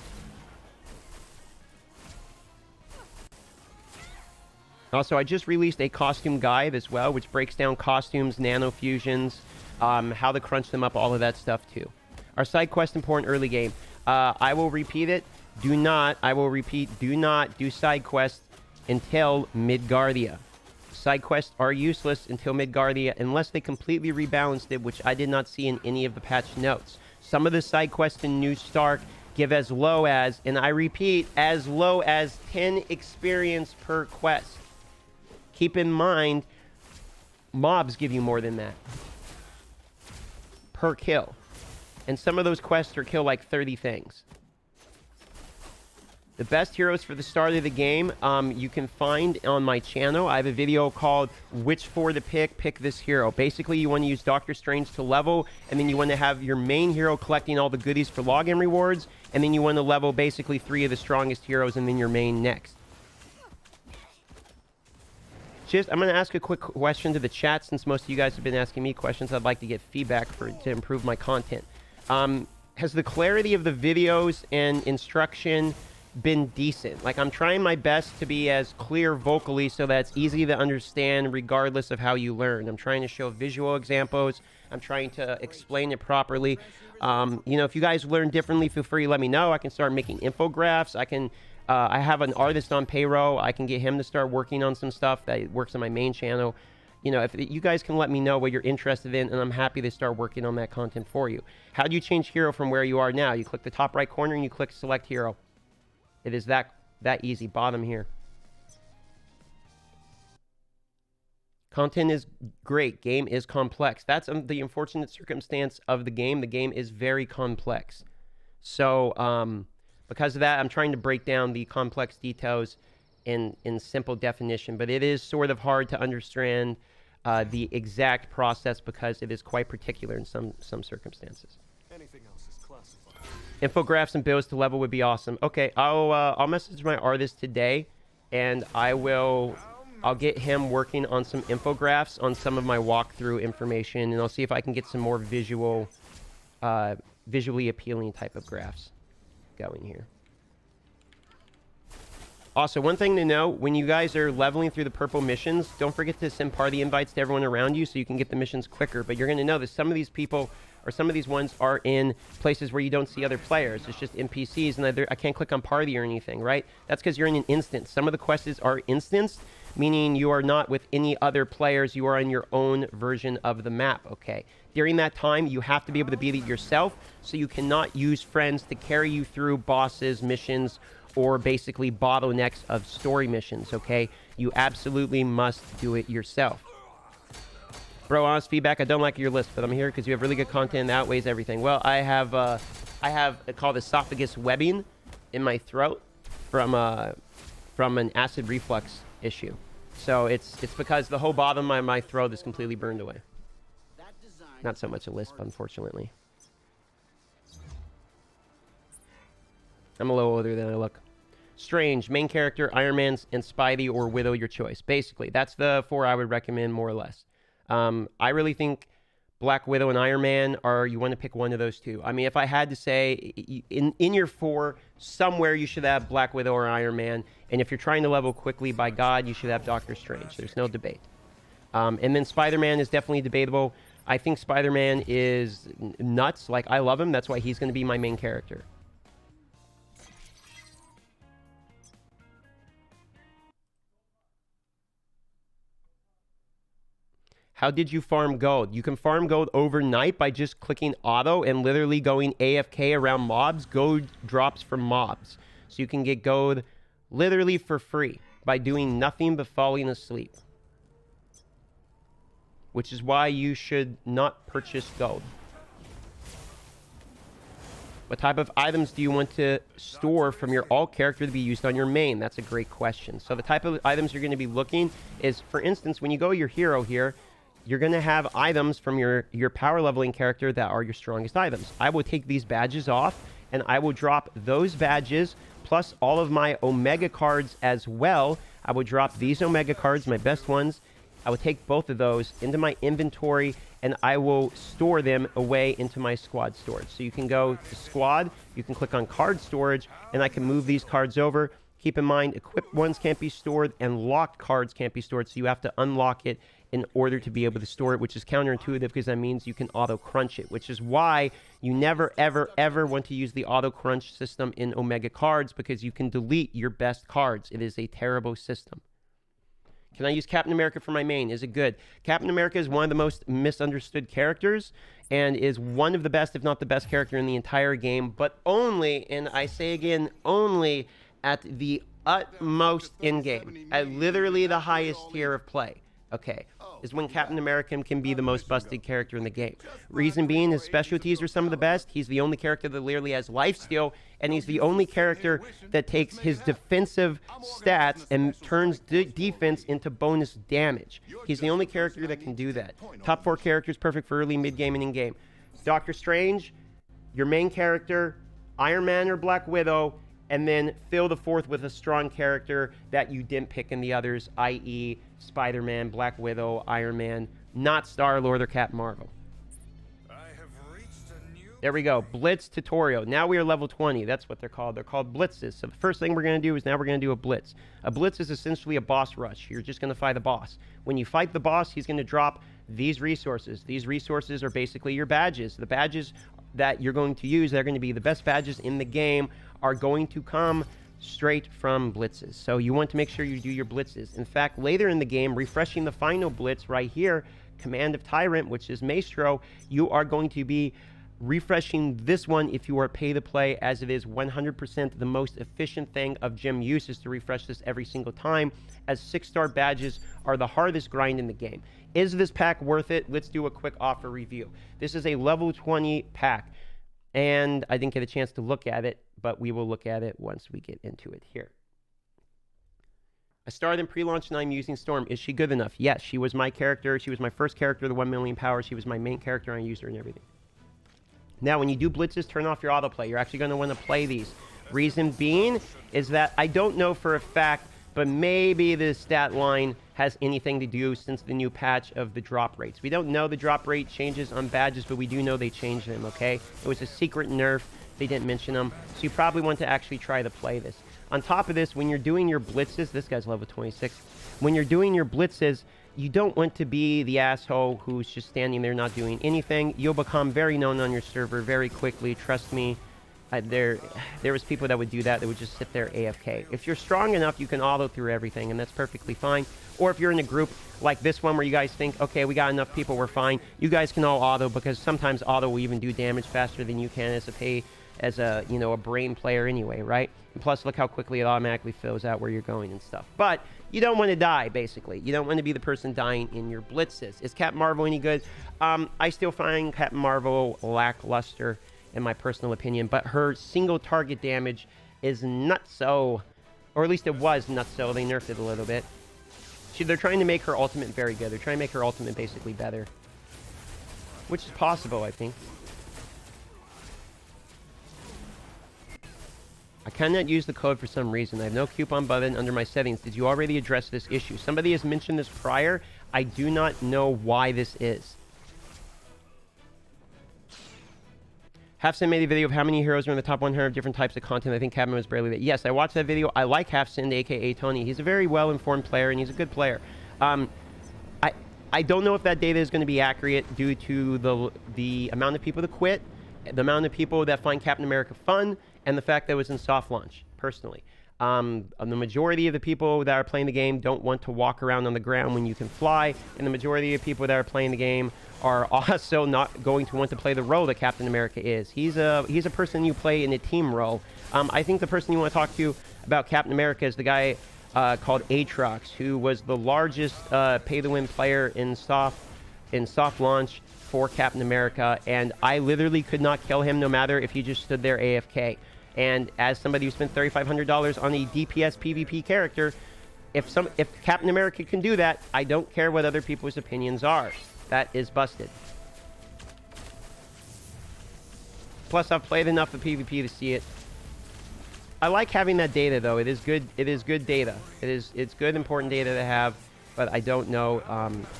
Also, I just released a costume guide as well, which breaks down costumes, nano fusions, how to crunch them up, all of that stuff too. Our side quest important early game. I will repeat it. Do not do side quests until Midgardia. Side quests are useless until Midgardia unless they completely rebalanced it, which I did not see in any of the patch notes. Some of the side quests in New Stark give as low as, and I repeat, as low as 10 experience per quest. Keep in mind, mobs give you more than that per kill. And some of those quests are kill like 30 things. The best heroes for the start of the game, you can find on my channel. I have a video called Which 4 to Pick this hero. Basically, you want to use Doctor Strange to level, and then you want to have your main hero collecting all the goodies for login rewards, and then you want to level basically 3 of the strongest heroes, and then your main next. I'm going to ask a quick question to the chat, since most of you guys have been asking me questions. I'd like to get feedback to improve my content. Has the clarity of the videos and instruction been decent? Like, I'm trying my best to be as clear vocally so that it's easy to understand regardless of how you learn. I'm trying to show visual examples. I'm trying to explain it properly. You know, if you guys learn differently, feel free to let me know. I can start making infographics. I have an artist on payroll. I can get him to start working on some stuff that works on my main channel. You know, if you guys can let me know what you're interested in, and I'm happy to start working on that content for you. How do you change hero from where you are now? You click the top right corner and you click select hero. It is that easy. Bottom here. Content is great. Game is complex. That's the unfortunate circumstance of the game. The game is very complex. So, because of that, I'm trying to break down the complex details in simple definition. But it is sort of hard to understand the exact process because it is quite particular in some circumstances. Anything else is classified. Infographs and builds to level would be awesome. Okay, I'll message my artist today, and I'll get him working on some infographs on some of my walkthrough information, and I'll see if I can get some more visually appealing type of graphs going here. Also, one thing to know, when you guys are leveling through the purple missions, don't forget to send party invites to everyone around you so you can get the missions quicker. But you're going to know that some of these people, or some of these ones, are in places where you don't see other players. It's just NPCs, and I can't click on party or anything, right? That's because you're in an instance. Some of the quests are instanced, meaning you are not with any other players. You are in your own version of the map, okay? During that time, you have to be able to beat it yourself, so you cannot use friends to carry you through bosses, missions, or basically bottlenecks of story missions, okay? You absolutely must do it yourself. Bro, honest feedback, I don't like your list, but I'm here because you have really good content that outweighs everything. Well, I have called esophagus webbing in my throat from an acid reflux issue. So it's because the whole bottom of my throat is completely burned away. Not so much a lisp, unfortunately. I'm a little older than I look. Strange, main character, Iron Man, and Spidey or Widow, your choice. Basically, that's the 4 I would recommend, more or less. I really think Black Widow and Iron Man you want to pick one of those two. I mean, if I had to say, in your 4, somewhere you should have Black Widow or Iron Man. And if you're trying to level quickly, by God, you should have Doctor Strange. There's no debate. And then Spider-Man is definitely debatable. I think Spider-Man is nuts. Like, I love him. That's why he's going to be my main character. How did you farm gold? You can farm gold overnight by just clicking auto and literally going AFK around mobs. Gold drops from mobs. So you can get gold literally for free by doing nothing but falling asleep. Which is why you should not purchase gold. What type of items do you want to store from your alt character to be used on your main? That's a great question. So the type of items you're going to be looking is, for instance, when you go your hero here, you're going to have items from your power leveling character that are your strongest items. I will take these badges off, and I will drop those badges plus all of my Omega cards as well. I will drop these Omega cards, my best ones. I will take both of those into my inventory, and I will store them away into my squad storage. So you can go to squad, you can click on card storage, and I can move these cards over. Keep in mind, equipped ones can't be stored, and locked cards can't be stored, so you have to unlock it in order to be able to store it, which is counterintuitive because that means you can auto crunch it, which is why you never, ever, ever want to use the auto crunch system in Omega cards, because you can delete your best cards. It is a terrible system. Can I use Captain America for my main? Is it good? Captain America is one of the most misunderstood characters and is one of the best, if not the best character in the entire game, but only, and I say again, only at the utmost in-game, at literally the highest tier of play, okay, is when Captain America can be the most busted character in the game. Reason being, his specialties are some of the best. He's the only character that literally has lifesteal, and he's the only character that takes his defensive stats and turns defense into bonus damage. He's the only character that can do that. Top 4 characters, perfect for early, mid-game, and in-game. Doctor Strange, your main character, Iron Man or Black Widow, and then fill the fourth with a strong character that you didn't pick in the others, i.e. Spider-Man, Black Widow, Iron Man, not Star-Lord or Captain Marvel. There we go. Blitz tutorial. Now we are level 20. That's what they're called. They're called blitzes. So the first thing we're going to do is now we're going to do a blitz. A blitz is essentially a boss rush. You're just going to fight the boss. When you fight the boss, he's going to drop these resources. These resources are basically your badges. The badges that you're going to use, they're going to be the best badges in the game, are going to come straight from blitzes. So you want to make sure you do your blitzes. In fact, later in the game, refreshing the final blitz right here, Command of Tyrant, which is Maestro, you are going to be refreshing this one if you are pay to play, as it is 100% the most efficient thing of gem use is to refresh this every single time, as 6-star badges are the hardest grind in the game. Is this pack worth it? Let's do a quick offer review. This is a level 20 pack, and I didn't get a chance to look at it, but we will look at it once we get into it here. I started in pre-launch and I'm using Storm. Is she good enough? Yes, she was my character. She was my first character, the 1 million power. She was my main character. I used her and everything. Now, when you do blitzes, turn off your autoplay. You're actually going to want to play these. Reason being is that I don't know for a fact, but maybe the stat line has anything to do since the new patch of the drop rates. We don't know the drop rate changes on badges, but we do know they changed them, okay? It was a secret nerf. They didn't mention them. So you probably want to actually try to play this. On top of this, when you're doing your blitzes, this guy's level 26. When you're doing your blitzes, you don't want to be the asshole who's just standing there not doing anything. You'll become very known on your server very quickly. Trust me. There was people that would do that. They would just sit there AFK. If you're strong enough, you can auto through everything, and that's perfectly fine. Or if you're in a group like this one where you guys think, okay, we got enough people, we're fine. You guys can all auto, because sometimes auto will even do damage faster than you can as a a brain player anyway, right? And plus, look how quickly it automatically fills out where you're going and stuff. But you don't want to die, basically. You don't want to be the person dying in your blitzes. Is Captain Marvel any good? I still find Captain Marvel lackluster, in my personal opinion, but her single target damage is nutso, or at least it was nutso. They nerfed it a little bit. They're trying to make her ultimate very good. They're trying to make her ultimate basically better, which is possible, I think. I cannot use the code for some reason. I have no coupon button under my settings. Did you already address this issue? Somebody has mentioned this prior. I do not know why this is. Halfsin made a video of how many heroes are in the top 100 different types of content. I think Captain was barely there. Yes, I watched that video. I like Halfsin, aka Tony. He's a very well-informed player, and he's a good player. I don't know if that data is going to be accurate due to the amount of people that quit, the amount of people that find Captain America fun, and the fact that it was in soft launch, personally. The majority of the people that are playing the game don't want to walk around on the ground when you can fly, and the majority of people that are playing the game are also not going to want to play the role that Captain America is. He's a person you play in a team role. I think the person you want to talk to about Captain America is the guy called Aatrox, who was the largest pay-to-win player in soft launch for Captain America, and I literally could not kill him no matter if he just stood there AFK. And as somebody who spent $3,500 on a DPS PvP character, if Captain America can do that, I don't care what other people's opinions are. That is busted. Plus, I've played enough of PvP to see it. I like having that data, though. It is good. It is good data. It's good, important data to have. But I don't know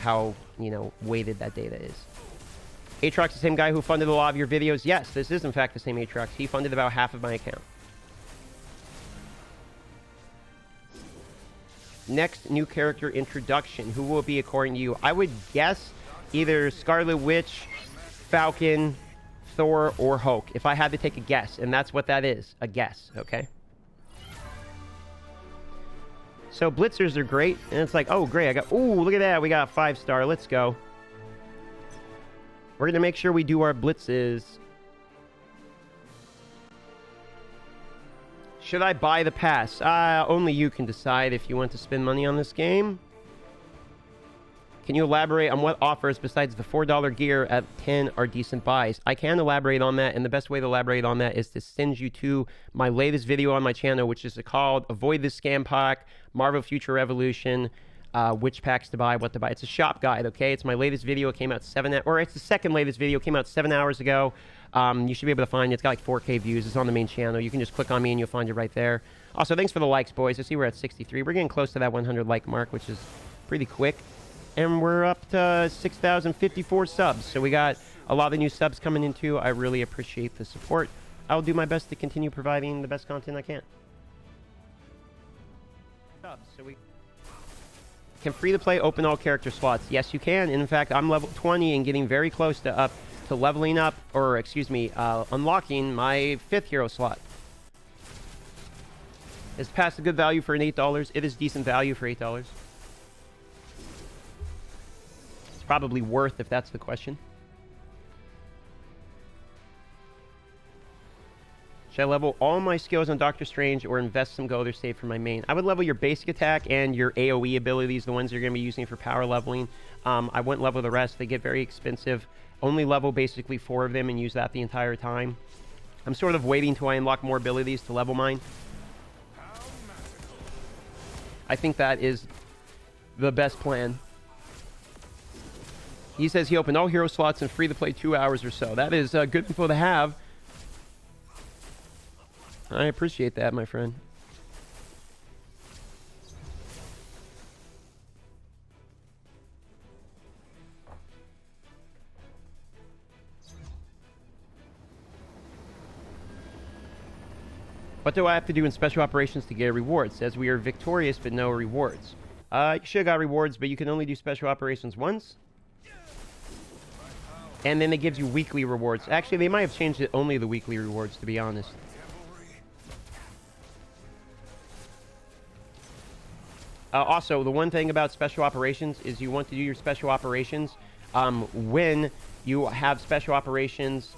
how weighted that data is. Aatrox, the same guy who funded a lot of your videos. Yes, this is in fact the same Aatrox. He funded about half of my account. Next, new character introduction. Who will it be according to you? I would guess either Scarlet Witch, Falcon, Thor, or Hulk. If I had to take a guess, and that's what that is, a guess, okay? So blitzers are great, and it's like, oh great, I got, ooh, look at that, we got a 5-star, let's go. We're gonna make sure we do our blitzes. Should I buy the pass? Only you can decide if you want to spend money on this game. Can you elaborate on what offers besides the $4 gear at 10 are decent buys? I can elaborate on that, and the best way to elaborate on that is to send you to my latest video on my channel, which is called Avoid the Scam Pack, Marvel Future Revolution, which packs to buy, what to buy. It's a shop guide, okay? It's my latest video. It came out it's the second latest video. It came out 7 hours ago. You should be able to find it. It's got like 4K views. It's on the main channel. You can just click on me and you'll find it right there. Also, thanks for the likes, boys. I see we're at 63. We're getting close to that 100 like mark, which is pretty quick. And we're up to 6,054 subs. So we got a lot of new subs coming in too. I really appreciate the support. I'll do my best to continue providing the best content I can. Subs. So we can free-to-play open all character slots. Yes, you can. In fact, I'm level 20 and getting very close to leveling up, or excuse me, unlocking my 5th hero slot. Is pass a good value for an $8? It is decent value for $8. Probably worth, if that's the question. Should I level all my skills on Doctor Strange or invest some gold or save for my main? I would level your basic attack and your AoE abilities, the ones you're going to be using for power leveling. I wouldn't level the rest. They get very expensive. Only level basically 4 of them and use that the entire time. I'm sort of waiting till I unlock more abilities to level mine. I think that is the best plan. He says he opened all hero slots and free to play 2 hours or so. That is good info to have. I appreciate that, my friend. What do I have to do in special operations to get rewards? Says we are victorious but no rewards. You should have got rewards, but you can only do special operations once. And then it gives you weekly rewards. Actually, they might have changed it only the weekly rewards, to be honest. Also, the one thing about special operations is you want to do your special operations when you have special operations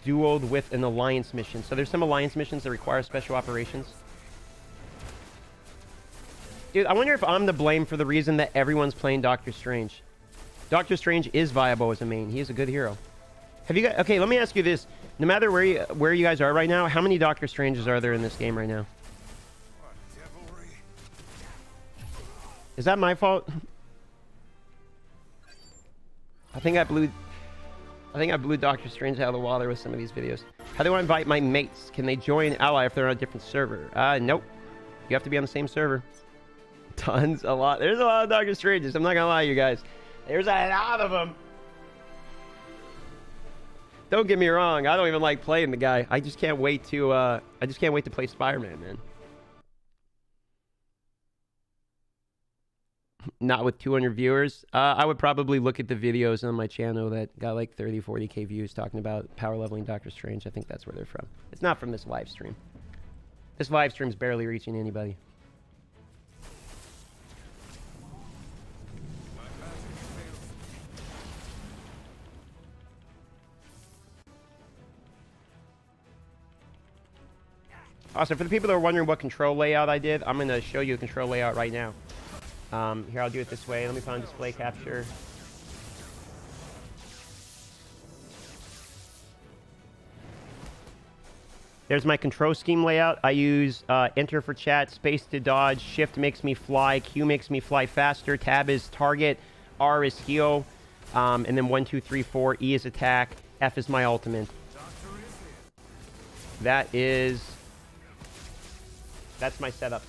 dueled with an alliance mission. So there's some alliance missions that require special operations. Dude, I wonder if I'm to blame for the reason that everyone's playing Doctor Strange. Doctor Strange is viable as a main. He is a good hero. Have you guys... Okay, let me ask you this. No matter where you guys are right now, how many Doctor Stranges are there in this game right now? Is that my fault? I think I blew Doctor Strange out of the water with some of these videos. How do I invite my mates? Can they join Ally if they're on a different server? Nope. You have to be on the same server. Tons, a lot. There's a lot of Doctor Stranges. I'm not gonna lie to you guys. There's a lot of them. Don't get me wrong. I don't even like playing the guy. I just can't wait to play Spider-Man, man. Not with 200 viewers. I would probably look at the videos on my channel that got like 30, 40K views talking about power leveling Doctor Strange. I think that's where they're from. It's not from this live stream. This live stream's barely reaching anybody. Also, for the people that are wondering what control layout I did, I'm going to show you a control layout right now. Here, I'll do it this way. Let me find display capture. There's my control scheme layout. I use enter for chat, space to dodge, shift makes me fly, Q makes me fly faster, tab is target, R is heal, and then 1, 2, 3, 4, E is attack, F is my ultimate. That's my setup.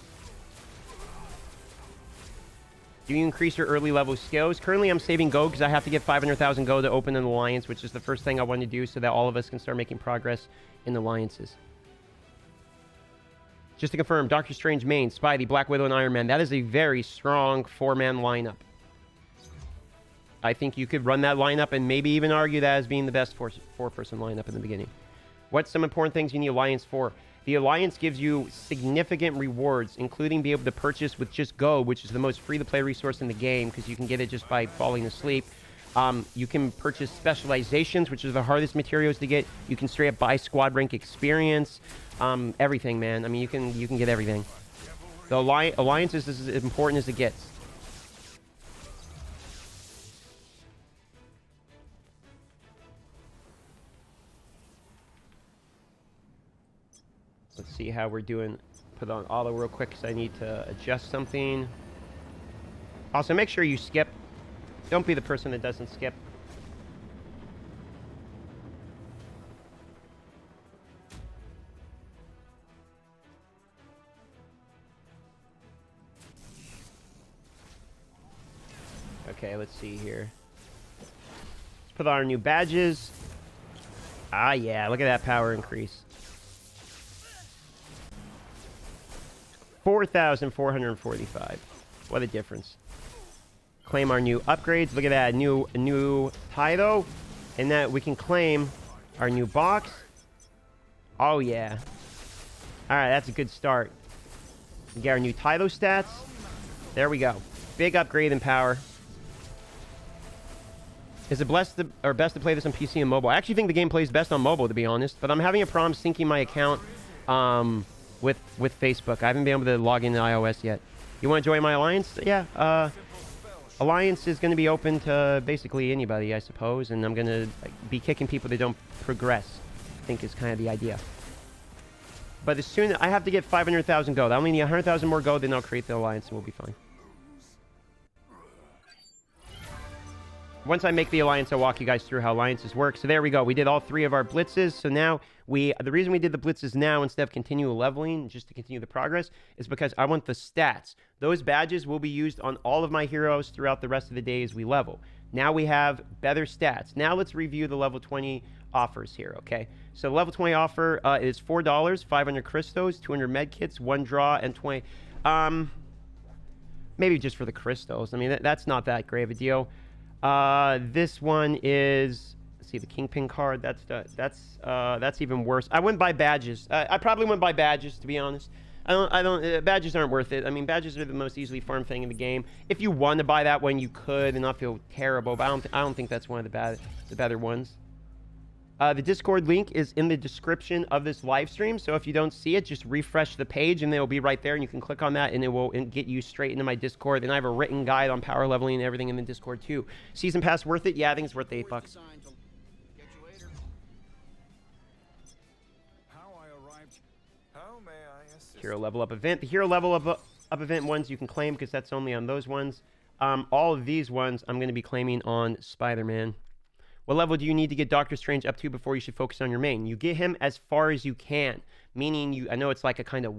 Do you increase your early level skills? Currently, I'm saving gold because I have to get 500,000 gold to open an alliance, which is the first thing I want to do so that all of us can start making progress in alliances. Just to confirm, Doctor Strange main, Spidey, Black Widow, and Iron Man. That is a very strong 4-man lineup. I think you could run that lineup and maybe even argue that as being the best 4-person lineup in the beginning. What's some important things you need alliance for? The Alliance gives you significant rewards, including being able to purchase with just Go, which is the most free-to-play resource in the game, because you can get it just by falling asleep. You can purchase specializations, which are the hardest materials to get. You can straight up buy squad rank experience. Everything, man. I mean, you can get everything. The Alliance is as important as it gets. Let's see how we're doing. Put on auto real quick because I need to adjust something. Also, make sure you skip. Don't be the person that doesn't skip. Okay, let's see here. Let's put on our new badges. Ah, yeah, look at that power increase. 4,445. What a difference. Claim our new upgrades. Look at that, new title. And that we can claim our new box. Oh, yeah. Alright, that's a good start. We get our new title stats. There we go. Big upgrade in power. Is it best to play this on PC and mobile? I actually think the game plays best on mobile, to be honest. But I'm having a problem syncing my account with Facebook. I haven't been able to log into iOS yet. You want to join my Alliance? Yeah. Alliance is going to be open to basically anybody, I suppose. And I'm going to be kicking people that don't progress, I think is kind of the idea. But as soon as I have to get 500,000 gold. I only need 100,000 more gold, then I'll create the Alliance and we'll be fine. Once I make the Alliance, I'll walk you guys through how Alliances work. So there we go. We did all 3 of our blitzes. So now the reason we did the blitzes now instead of continual leveling, just to continue the progress, is because I want the stats. Those badges will be used on all of my heroes throughout the rest of the day as we level. Now we have better stats. Now let's review the level 20 offers here, okay? So level 20 offer is $4, 500 crystals, 200 medkits, 1 draw, and 20... maybe just for the crystals. I mean, that's not that great of a deal. This one is, let's see, the Kingpin card. That's even worse. I wouldn't buy badges. I probably wouldn't buy badges, to be honest. Badges aren't worth it. I mean, badges are the most easily farmed thing in the game. If you want to buy that one, you could and not feel terrible, but I don't think that's one of the better ones. The Discord link is in the description of this live stream, so if you don't see it, just refresh the page and it'll be right there, and you can click on that and it will get you straight into my Discord. And I have a written guide on power leveling and everything in the Discord too. Season pass worth it? Yeah, I think it's worth $8. Hero level up event. The hero level up event ones you can claim because that's only on those ones. All of these ones I'm going to be claiming on Spider-Man. What level do you need to get Doctor Strange up to before you should focus on your main? You get him as far as you can. Meaning, I know it's like a kind of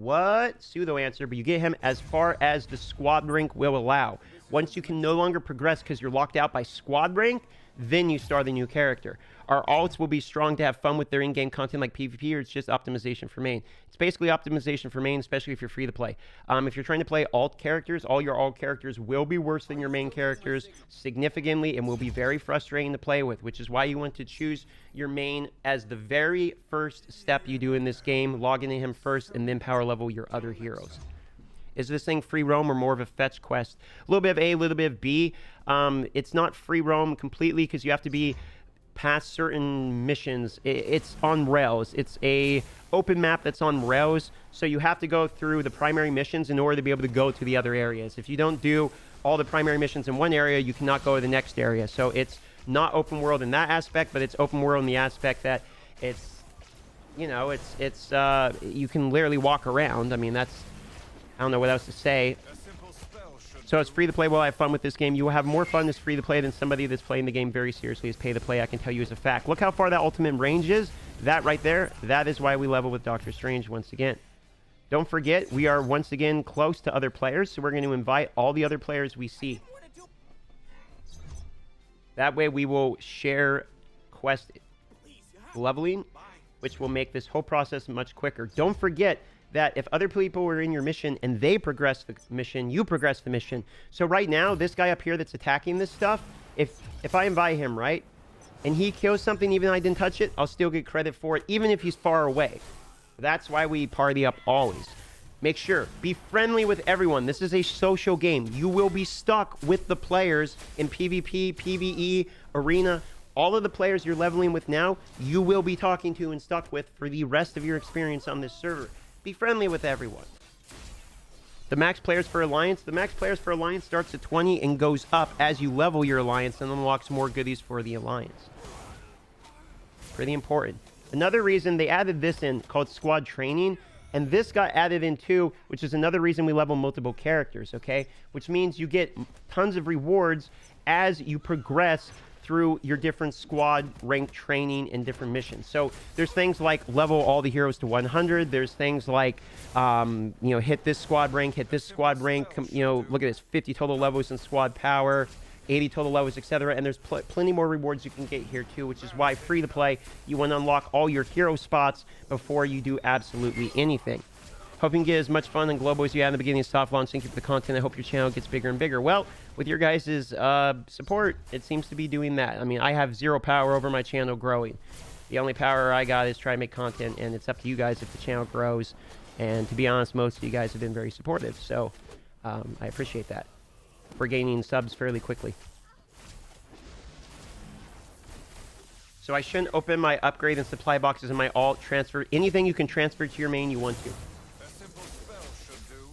pseudo answer, but you get him as far as the squad rank will allow. Once you can no longer progress because you're locked out by squad rank, then you start the new character. Our alts will be strong to have fun with their in-game content like PvP, or it's just optimization for main. It's basically optimization for main, especially if you're free to play. If you're trying to play alt characters, all your alt characters will be worse than your main characters significantly and will be very frustrating to play with, which is why you want to choose your main as the very first step you do in this game. Log into him first and then power level your other heroes. Is this thing free roam or more of a fetch quest? A little bit of A, a little bit of B. It's not free roam completely because you have to be past certain missions. It's on rails. It's a open map that's on rails, so you have to go through the primary missions in order to be able to go to the other areas. If you don't do all the primary missions in one area, you cannot go to the next area. So it's not open world in that aspect, but it's open world in the aspect that it's, you know, it's you can literally walk around. I mean, that's, I don't know what else to say. So it's free to play while I have fun with this game. You will have more fun as free to play than somebody that's playing the game very seriously as pay to play. I can tell you as a fact. Look how far that ultimate range is. That right there, that is why we level with Doctor Strange once again. Don't forget, we are once again close to other players, so we're going to invite all the other players we see. That way we will share quest leveling, which will make this whole process much quicker. Don't forget that if other people are in your mission and they progress the mission, you progress the mission. So right now, this guy up here that's attacking this stuff, if I invite him, right, and he kills something even though I didn't touch it, I'll still get credit for it, even if he's far away. That's why we party up always. Make sure, be friendly with everyone. This is a social game. You will be stuck with the players in PvP, PvE, Arena. All of the players you're leveling with now, you will be talking to and stuck with for the rest of your experience on this server. Be friendly with everyone. The max players for Alliance starts at 20 and goes up as you level your Alliance and unlocks more goodies for the Alliance. Pretty important. Another reason they added this in called squad training, and this got added in too, which is another reason we level multiple characters, okay? Which means you get tons of rewards as you progress through your different squad rank training and different missions. So there's things like level all the heroes to 100. There's things like, hit this squad rank, look at this, 50 total levels in squad power, 80 total levels, etc. And there's plenty more rewards you can get here too, which is why free to play, you want to unlock all your hero spots before you do absolutely anything. Hope you can get as much fun and global as you had in the beginning of soft launch. Thank you for the content. I hope your channel gets bigger and bigger. Well, with your guys' support, it seems to be doing that. I mean, I have zero power over my channel growing. The only power I got is try to make content, and it's up to you guys if the channel grows. And to be honest, most of you guys have been very supportive, so I appreciate that. We're gaining subs fairly quickly. So I shouldn't open my upgrade and supply boxes in my alt. Transfer anything you can transfer to your main you want to. A simple spell should do.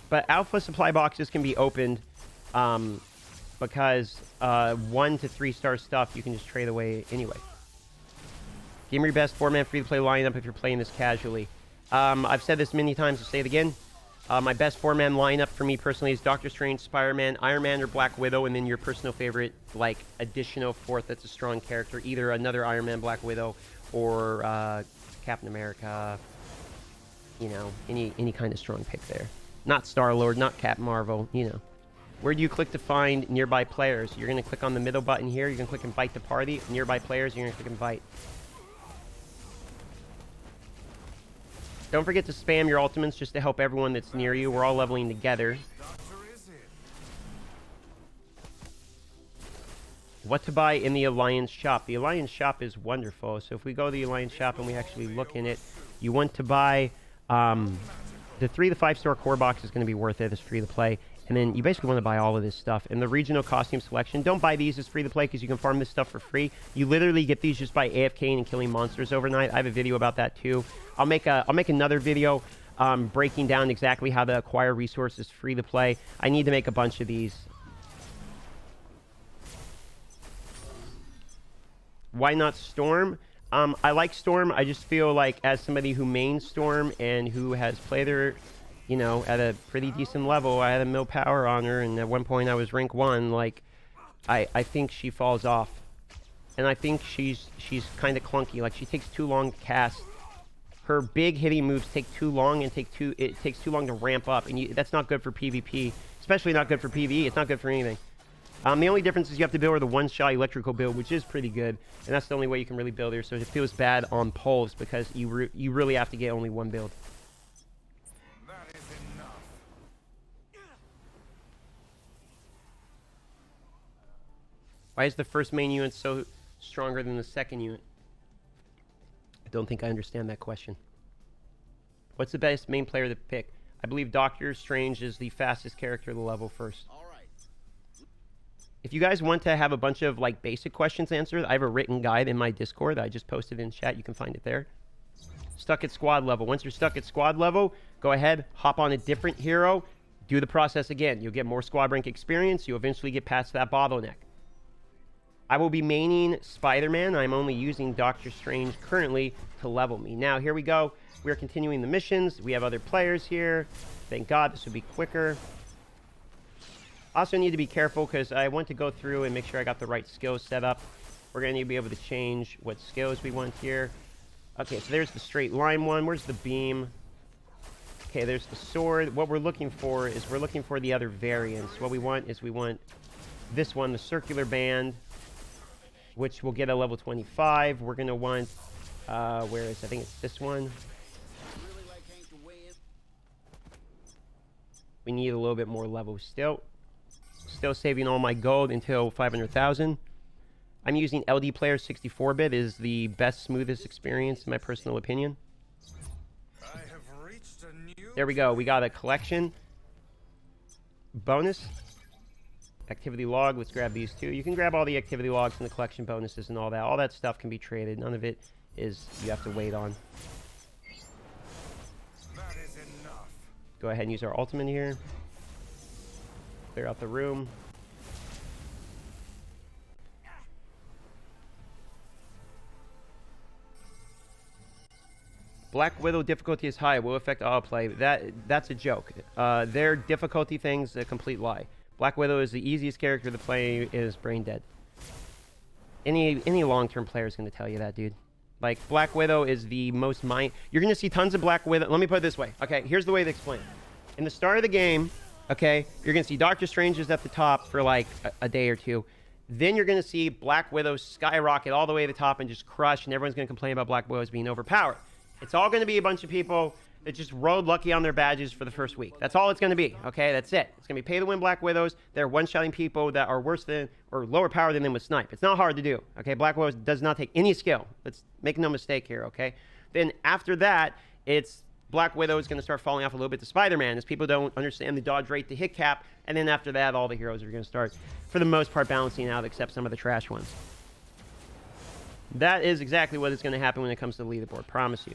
But alpha supply boxes can be opened because 1 to 3 star stuff you can just trade away anyway. Give me your best 4-man free-to-play lineup if you're playing this casually. I've said this many times, I'll say it again. My best 4-man lineup for me personally is Doctor Strange, Spider-Man, Iron Man, or Black Widow, and then your personal favorite, like, additional fourth that's a strong character. Either another Iron Man, Black Widow, or Captain America. You know, any kind of strong pick there. Not Star-Lord, not Captain Marvel, you know. Where do you click to find nearby players? You're going to click on the middle button here. You're going to click Invite to Party. Nearby players, you're going to click Invite. Don't forget to spam your ultimates just to help everyone that's near you. We're all leveling together. What to buy in the Alliance shop? The Alliance shop is wonderful. So if we go to the Alliance shop and we actually look in it, you want to buy the 3 to 5 star core box is going to be worth it. It's free to play. And then you basically want to buy all of this stuff. And the regional costume selection, don't buy these as free to play because you can farm this stuff for free. You literally get these just by AFKing and killing monsters overnight. I have a video about that too. I'll make another video breaking down exactly how to acquire resources free to play. I need to make a bunch of these. Why not Storm? I like Storm. I just feel like as somebody who mains Storm and who has played her, you know, at a pretty decent level, I had a mil power on her, and at one point I was rank 1. Like, I think she falls off, and I think she's kind of clunky. Like, she takes too long to cast. Her big hitting moves take too long, and it takes too long to ramp up, and that's not good for PvP, especially not good for PvE. It's not good for anything. The only difference is you have to build her the one-shot electrical build, which is pretty good, and that's the only way you can really build her. So it feels bad on polls because you really have to get only one build. Why is the first main unit so stronger than the second unit? I don't think I understand that question. What's the best main player to pick? I believe Doctor Strange is the fastest character to level first. All right. If you guys want to have a bunch of like basic questions answered, I have a written guide in my Discord that I just posted in chat. You can find it there. Stuck at squad level. Once you're stuck at squad level, go ahead, hop on a different hero, do the process again. You'll get more squad rank experience. You'll eventually get past that bottleneck. I will be maining Spider-Man. I'm only using Doctor Strange currently to level me. Now, here we go. We're continuing the missions. We have other players here. Thank God, this would be quicker. Also need to be careful because I want to go through and make sure I got the right skills set up. We're going to need to be able to change what skills we want here. Okay, so there's the straight line one. Where's the beam? Okay, there's the sword. What we're looking for is we're looking for the other variants. What we want is we want this one, the circular band, which will get a level 25. We're going to want, where is, I think it's this one. We need a little bit more level still. Still saving all my gold until 500,000. I'm using LD Player 64-bit. Is the best, smoothest experience in my personal opinion. I have reached a new... There we go. We got a collection. Bonus. Activity log. Let's grab these two. You can grab all the activity logs and the collection bonuses and all that. All that stuff can be traded. None of it is you have to wait on. That is enough. Go ahead and use our ultimate here. Clear out the room. Black Widow difficulty is high. Will affect autoplay. That's a joke. Their difficulty thing's a complete lie. Black Widow is the easiest character to play. Is brain dead. Any long-term player is going to tell you that, dude. Like, Black Widow is the most You're going to see tons of Black Widow. Let me put it this way. Okay, here's the way to explain it. In the start of the game, okay, you're going to see Doctor Strange is at the top for like a day or two. Then you're going to see Black Widow skyrocket all the way to the top and just crush, and everyone's going to complain about Black Widows being overpowered. It's all going to be a bunch of people that just rode lucky on their badges for the first week. That's all it's going to be, okay? That's it. It's going to be pay-to-win Black Widows. They're one-shotting people that are worse than or lower power than them with snipe. It's not hard to do, okay? Black Widows does not take any skill. Let's make no mistake here, okay? Then after that, it's Black Widow is going to start falling off a little bit to Spider-Man as people don't understand the dodge rate to hit cap. And then after that, all the heroes are going to start, for the most part, balancing out except some of the trash ones. That is exactly what is going to happen when it comes to the leaderboard. Promise you.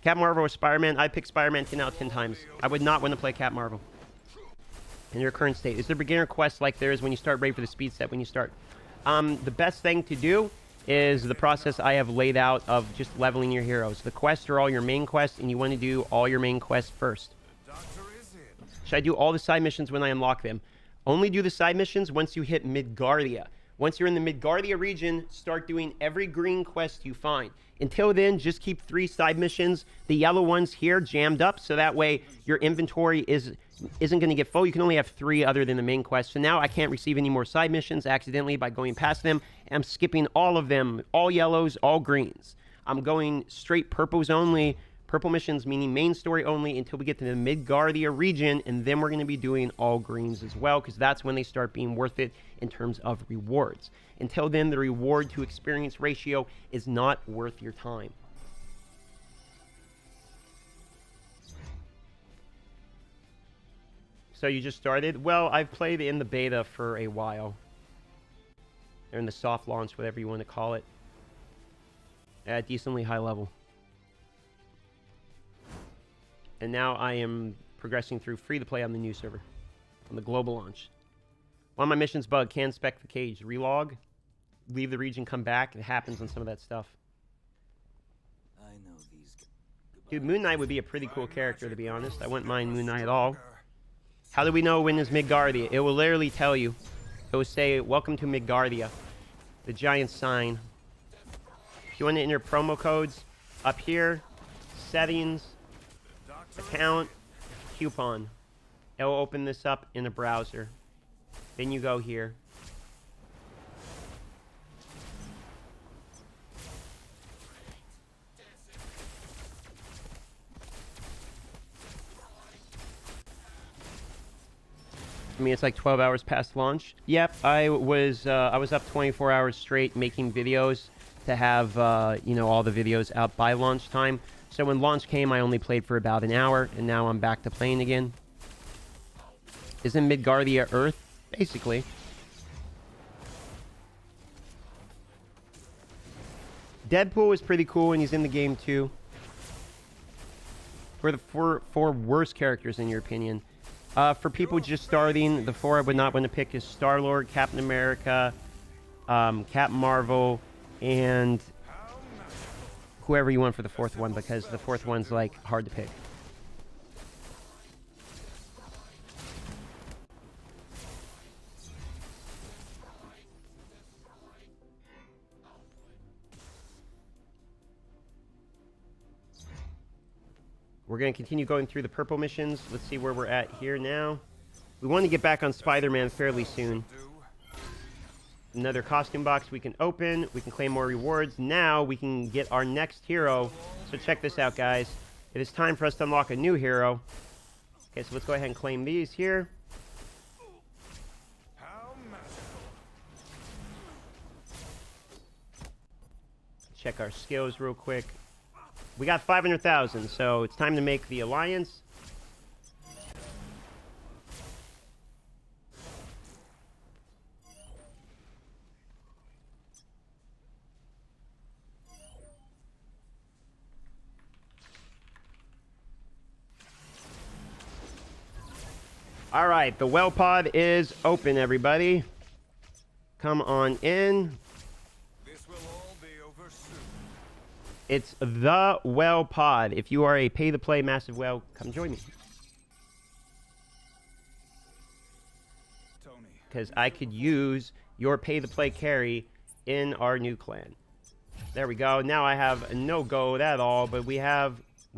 Cap Marvel or Spider-Man? I pick Spider-Man 10 out of 10 times. I would not want to play Cap Marvel. In your current state. Is there beginner quest like there is when you start Raid for the speed set when you start? The best thing to do is the process I have laid out of just leveling your heroes. The quests are all your main quests, and you want to do all your main quests first. Should I do all the side missions when I unlock them? Only do the side missions once you hit Midgardia. Once you're in the Midgardia region, start doing every green quest you find. Until then, just keep 3 side missions, the yellow ones here, jammed up, so that way your inventory isn't going to get full. You can only have 3 other than the main quest. So now I can't receive any more side missions accidentally by going past them. I'm skipping all of them, all yellows, all greens. I'm going straight purples only. Purple missions meaning main story only until we get to the Midgardia region, and then we're going to be doing all greens as well, because that's when they start being worth it in terms of rewards. Until then, the reward to experience ratio is not worth your time. So you just started? Well, I've played in the beta for a while. Or in the soft launch, whatever you want to call it. At decently high level. And now I am progressing through free-to-play on the new server. On the global launch. One of my missions bug, can spec the cage. Relog. Leave the region, come back. It happens on some of that stuff. I know these. Dude, Moon Knight would be a pretty cool character, to be honest. I wouldn't mind Moon Knight at all. How do we know when is Midgardia? It will literally tell you. It will say, welcome to Midgardia. The giant sign. If you want to enter promo codes, up here, settings, account, coupon. It will open this up in a browser. Then you go here. I mean, it's like 12 hours past launch. Yep, I was up 24 hours straight making videos to have, you know, all the videos out by launch time. So when launch came, I only played for about an hour, and now I'm back to playing again. Isn't Midgardia Earth? Basically. Deadpool is pretty cool, and he's in the game too. For the four worst characters, in your opinion. For people just starting, the 4 I would not want to pick is Star-Lord, Captain America, Captain Marvel, and whoever you want for the 4th one, because the 4th one's like hard to pick. We're going to continue going through the purple missions. Let's see where we're at here now. We want to get back on Spider-Man fairly soon. Another costume box we can open. We can claim more rewards. Now we can get our next hero. So check this out, guys. It is time for us to unlock a new hero. Okay, so let's go ahead and claim these here. check our skills real quick. We got 500,000, so it's time to make the alliance. All right, the well pod is open, everybody. Come on in. This will all be over soon. It's the well pod. If you are a pay-to-play massive whale, come join me. Tony. Because I could use your pay-to-play carry in our new clan. There we go. Now I have no gold at all, but we've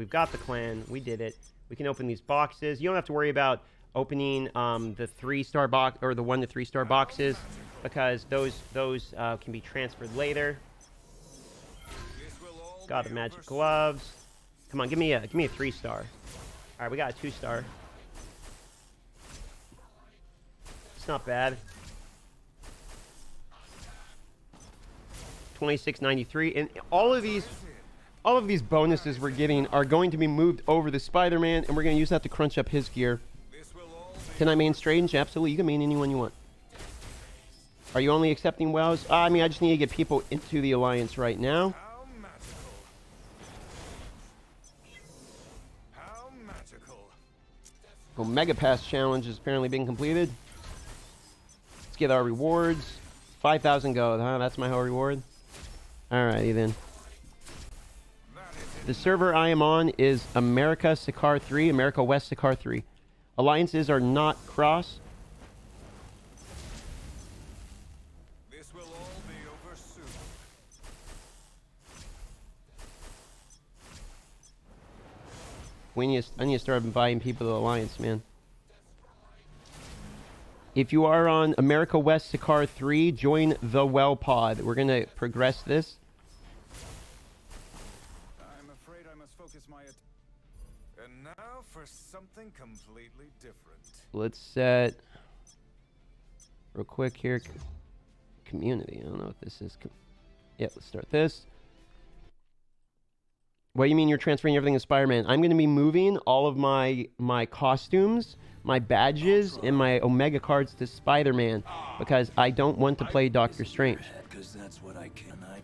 got the clan. We did it. We can open these boxes. You don't have to worry about opening the 3-star box or the 1 to 3-star boxes, because those can be transferred later. Got the magic gloves. Come on, give me a 3-star. All right, we got a 2-star. It's not bad. 26.93, and all of these bonuses we're getting are going to be moved over to Spider-Man, and we're going to use that to crunch up his gear. Can I main Strange? Absolutely. You can main anyone you want. Are you only accepting wells? I mean, I just need to get people into the alliance right now. How magical. How magical. Omega Pass challenge has apparently been completed. Let's get our rewards. 5,000 gold, huh? That's my whole reward. Alrighty then. The server I am on is America Sakar 3, America West Sakar 3. Alliances are not cross. This will all be over soon. I need to start inviting people to the alliance, man. If you are on America West Sakar 3, join the well pod. We're going to progress this. I'm afraid I must focus my attention. And now for something completely different. Let's set real quick here. Community. I don't know what this is. Yeah, let's start this. What do you mean you're transferring everything to Spider-Man? I'm going to be moving all of my costumes, my badges, and my Omega cards to Spider-Man because I don't want to play Doctor Strange.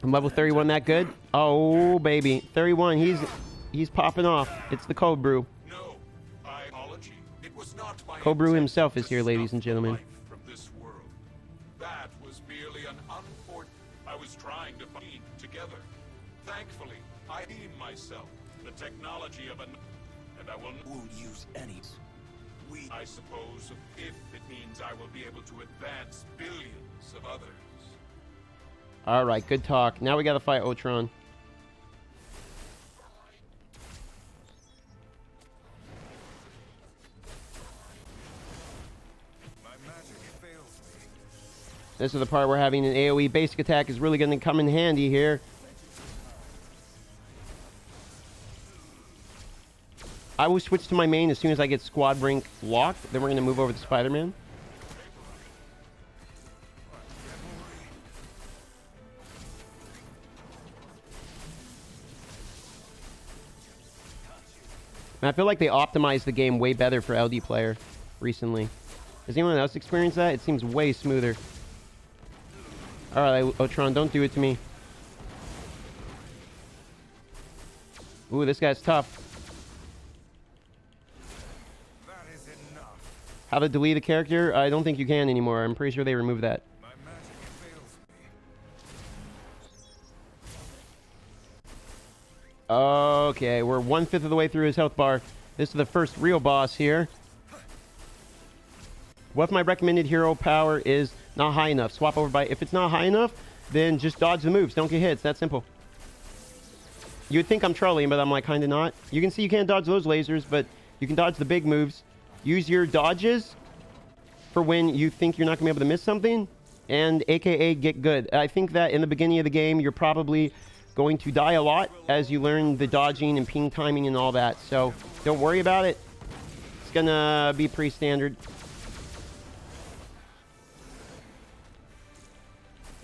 I'm level 31 that good? Oh, baby. 31. He's popping off. It's the Cold Brew. No, my apology. It was not my Cold Brew intent himself to is here, ladies and snuff gentlemen. life from this world. That was merely an unfortunate. I was trying to find together. Thankfully, I deem myself the technology of an, and I won't use any. I suppose if it means I will be able to advance billions of others. All right, good talk. Now we got to fight Ultron. My magic fails me. This is the part where having an AoE basic attack is really going to come in handy here. I will switch to my main as soon as I get squad rank locked. Then we're going to move over to Spider-Man. And I feel like they optimized the game way better for LD player recently. Has anyone else experienced that? It seems way smoother. Alright, Ultron, don't do it to me. Ooh, this guy's tough. That is enough. How to delete a character? I don't think you can anymore. I'm pretty sure they removed that. My magic fails me. Okay, we're 1/5 of the way through his health bar. This is the first real boss here. What if my recommended hero power is not high enough? Swap over by... If it's not high enough, then just dodge the moves. Don't get hit. It's that simple. You would think I'm trolling, but I'm like kind of not. You can see you can't dodge those lasers, but you can dodge the big moves. Use your dodges for when you think you're not going to be able to miss something, and aka get good. I think that in the beginning of the game, you're probably going to die a lot as you learn the dodging and ping timing and all that. So don't worry about it. It's going to be pretty standard.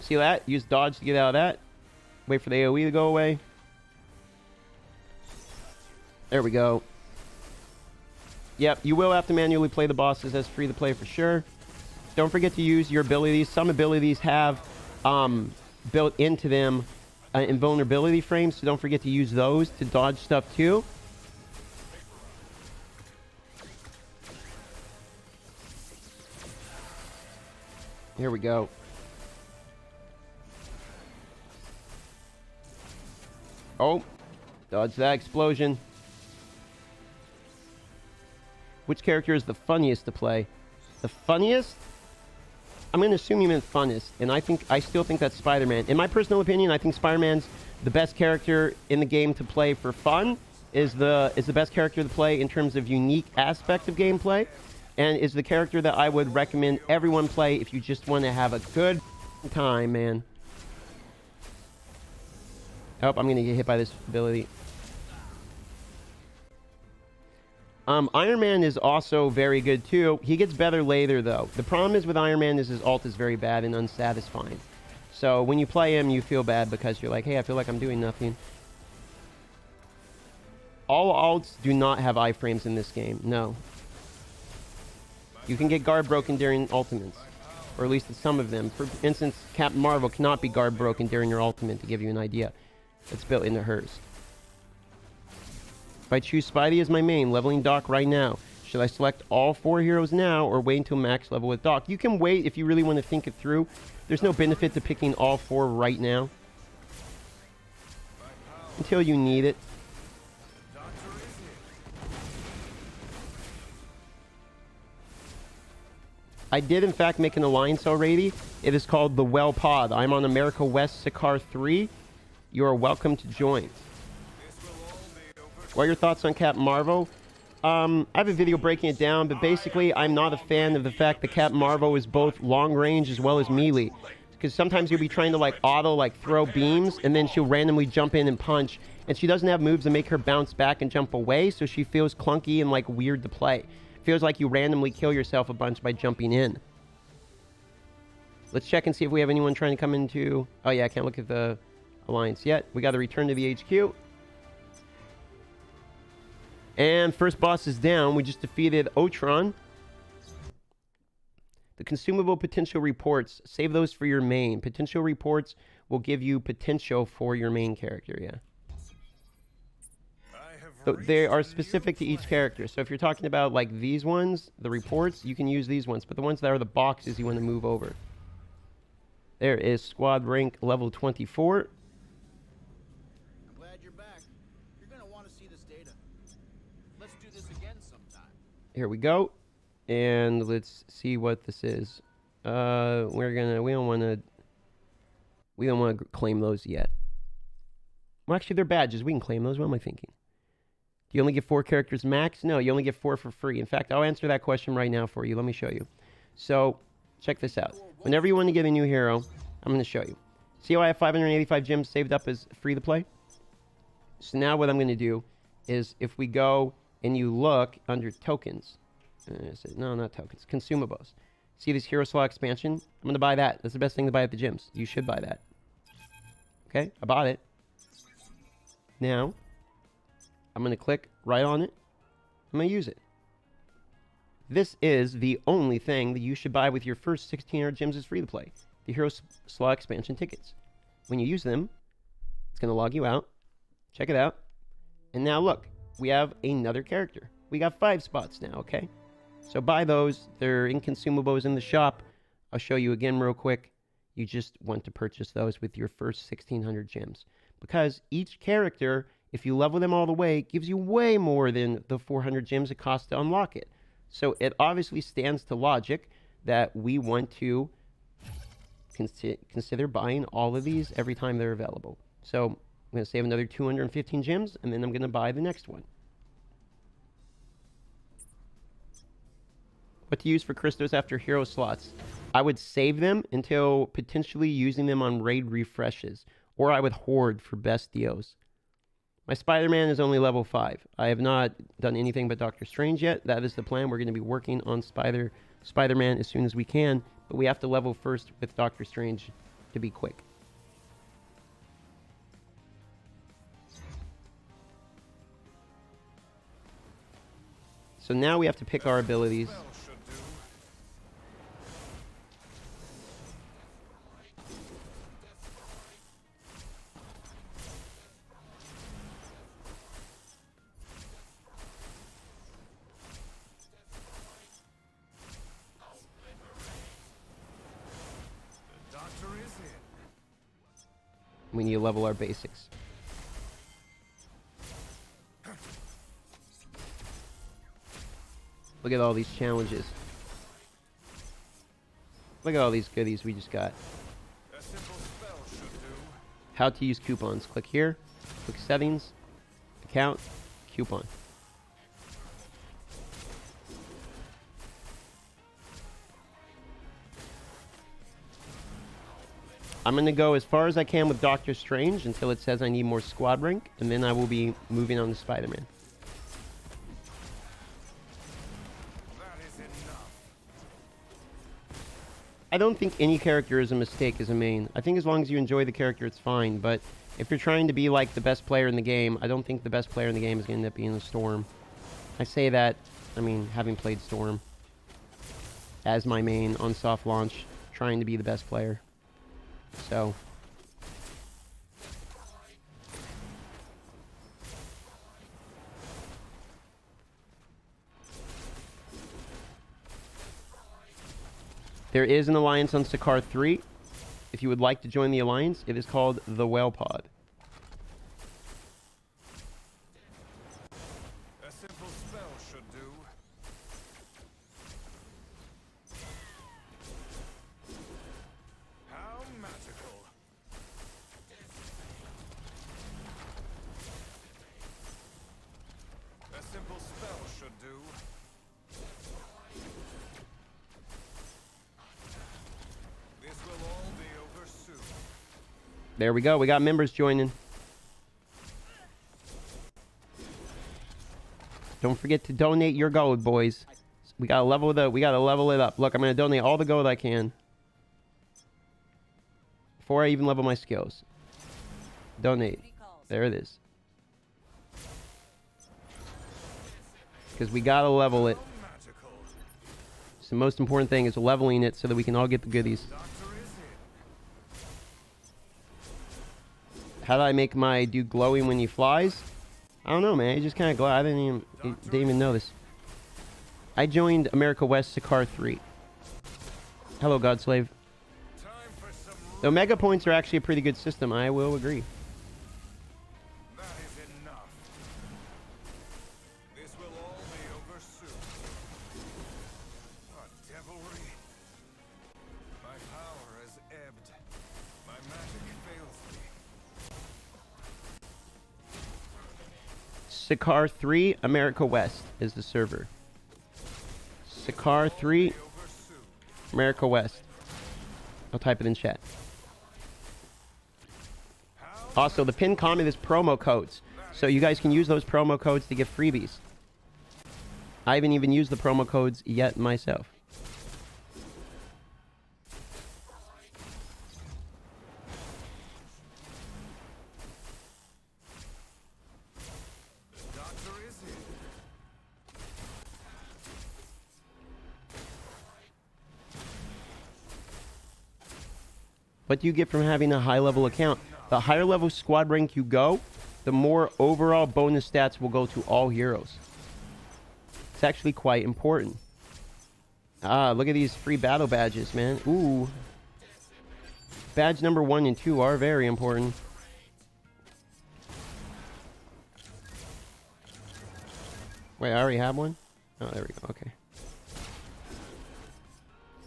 See that? Use dodge to get out of that. Wait for the AoE to go away. There we go. Yep, you will have to manually play the bosses as free to play for sure. Don't forget to use your abilities. Some abilities have built into them invulnerability frames, so don't forget to use those to dodge stuff too. Here we go. Oh, dodge that explosion. Which character is the funniest to play? The funniest? I'm going to assume you meant funnest, and I still think that's Spider-Man. In my personal opinion, I think Spider-Man's the best character in the game to play for fun, is the best character to play in terms of unique aspect of gameplay, and is the character that I would recommend everyone play if you just want to have a good time, man. Oh, I'm going to get hit by this ability. Iron Man is also very good too. He gets better later though. The problem is with Iron Man is his ult is very bad and unsatisfying. So when you play him, you feel bad because you're like, hey, I feel like I'm doing nothing. All ults do not have iframes in this game. No. You can get guard broken during ultimates. Or at least some of them. For instance, Captain Marvel cannot be guard broken during your ultimate, to give you an idea. It's built into hers. If I choose Spidey as my main, leveling Doc right now, should I select all 4 heroes now or wait until max level with Doc? You can wait if you really want to think it through. There's no benefit to picking all 4 right now. Until you need it. I did in fact make an alliance already. It is called the Well Pod. I'm on America West Sakaar 3. You are welcome to join. What are your thoughts on Captain Marvel? I have a video breaking it down, but basically I'm not a fan of the fact that Captain Marvel is both long range as well as melee. Because sometimes you'll be trying to like auto like throw beams and then she'll randomly jump in and punch. And she doesn't have moves that make her bounce back and jump away, so she feels clunky and like weird to play. Feels like you randomly kill yourself a bunch by jumping in. Let's check and see if we have anyone trying to come into... Oh yeah, I can't look at the alliance yet. We got to return to the HQ. And first boss is down. We just defeated Otron. The consumable potential reports. Save those for your main. Potential reports will give you potential for your main character, yeah. So they are specific to each character. So if you're talking about like these ones, the reports, you can use these ones. But the ones that are the boxes, you want to move over. There is squad rank level 24. I'm glad you're back. You're going to want to see this data. Let's do this again sometime. Here we go. And let's see what this is. We don't want to claim those yet. Well, actually, they're badges. We can claim those. What am I thinking? Do you only get 4 characters max? No, you only get 4 for free. In fact, I'll answer that question right now for you. Let me show you. So, check this out. Whenever you want to get a new hero, I'm going to show you. See how I have 585 gems saved up as free to play? So now what I'm going to do is if we go and you look under tokens. No, not tokens. Consumables. See this hero slot expansion? I'm going to buy that. That's the best thing to buy at the gyms. You should buy that. Okay, I bought it. Now, I'm going to click right on it. I'm going to use it. This is the only thing that you should buy with your first 1600 gems as free to play. The hero slot expansion tickets. When you use them, it's going to log you out. Check it out. And now look, we have another character. We got 5 spots now, okay? So buy those. They're in consumables in the shop. I'll show you again real quick. You just want to purchase those with your first 1600 gems. Because each character, if you level them all the way, gives you way more than the 400 gems it costs to unlock it. So it obviously stands to logic that we want to consider buying all of these every time they're available. So I'm going to save another 215 gems, and then I'm going to buy the next one. What to use for crystals after hero slots? I would save them until potentially using them on raid refreshes, or I would hoard for best deals. My Spider-Man is only level 5. I have not done anything but Doctor Strange yet. That is the plan. We're going to be working on Spider-Man as soon as we can, but we have to level first with Doctor Strange to be quick. So now we have to pick our abilities. Spell should do. The doctor is in. We need to level our basics. Look at all these challenges. Look at all these goodies we just got. A simple spell should do. How to use coupons. Click here. Click settings. Account. Coupon. I'm going to go as far as I can with Doctor Strange until it says I need more squad rank, and then I will be moving on to Spider-Man. That is enough. I don't think any character is a mistake as a main. I think as long as you enjoy the character, it's fine. But if you're trying to be like the best player in the game, I don't think the best player in the game is going to end up being a Storm. I say that, I mean, having played Storm as my main on soft launch, trying to be the best player. So... there is an alliance on Sakaar 3. If you would like to join the alliance, it is called the Whale Pod. A simple spell should do. How magical. A simple spell should do. This will all be over soon. There we go. We got members joining. Don't forget to donate your gold, boys. We gotta level it up. Look, I'm gonna donate all the gold I can before I even level my skills. Donate. There it is. Because we gotta level it. How magical. So the most important thing is leveling it so that we can all get the goodies. Doctor is in. How do I make my dude glowing when he flies? I don't know, man. He just kind of glow. I didn't even know this. I joined America West Sakaar 3. Hello, Godslave. Time for some The Omega points are actually a pretty good system. I will agree. That is enough. This will all be over soon. What devilry? My power has ebbed. My magic fails me. Sakaar 3 America West is the server. Sakaar 3 Over soon. America West. I'll type it in chat. Also, the pinned comment is promo codes. So you guys can use those promo codes to get freebies. I haven't even used the promo codes yet myself. The doctor is in. What do you get from having a high level account? The higher level squad rank you go, the more overall bonus stats will go to all heroes. It's actually quite important. Ah, look at these free battle badges, man. Ooh. Badge number 1 and 2 are very important. Wait, I already have one? Oh, there we go. Okay.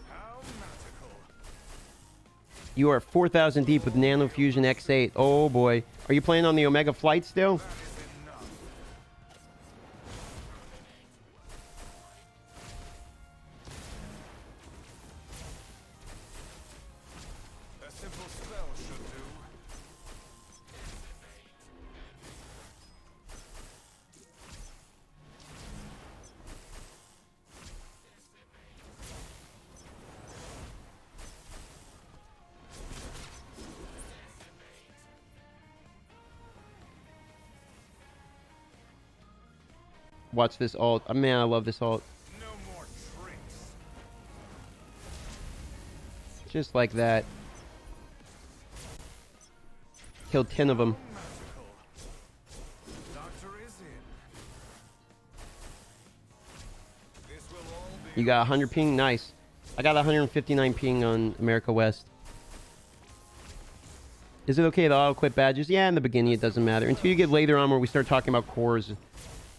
How magical. You are 4,000 deep with Nano Fusion X8. Oh boy. Are you playing on the Omega Flight still? That is enough. A simple spell should do. Watch this ult. Oh, man, I love this ult. No more tricks. Just like that. Killed 10 of them. Magical. Doctor is in. This will all be You got 100 ping? Nice. I got 159 ping on America West. Is it okay to auto-quit badges? Yeah, in the beginning it doesn't matter. Until you get later on where we start talking about cores,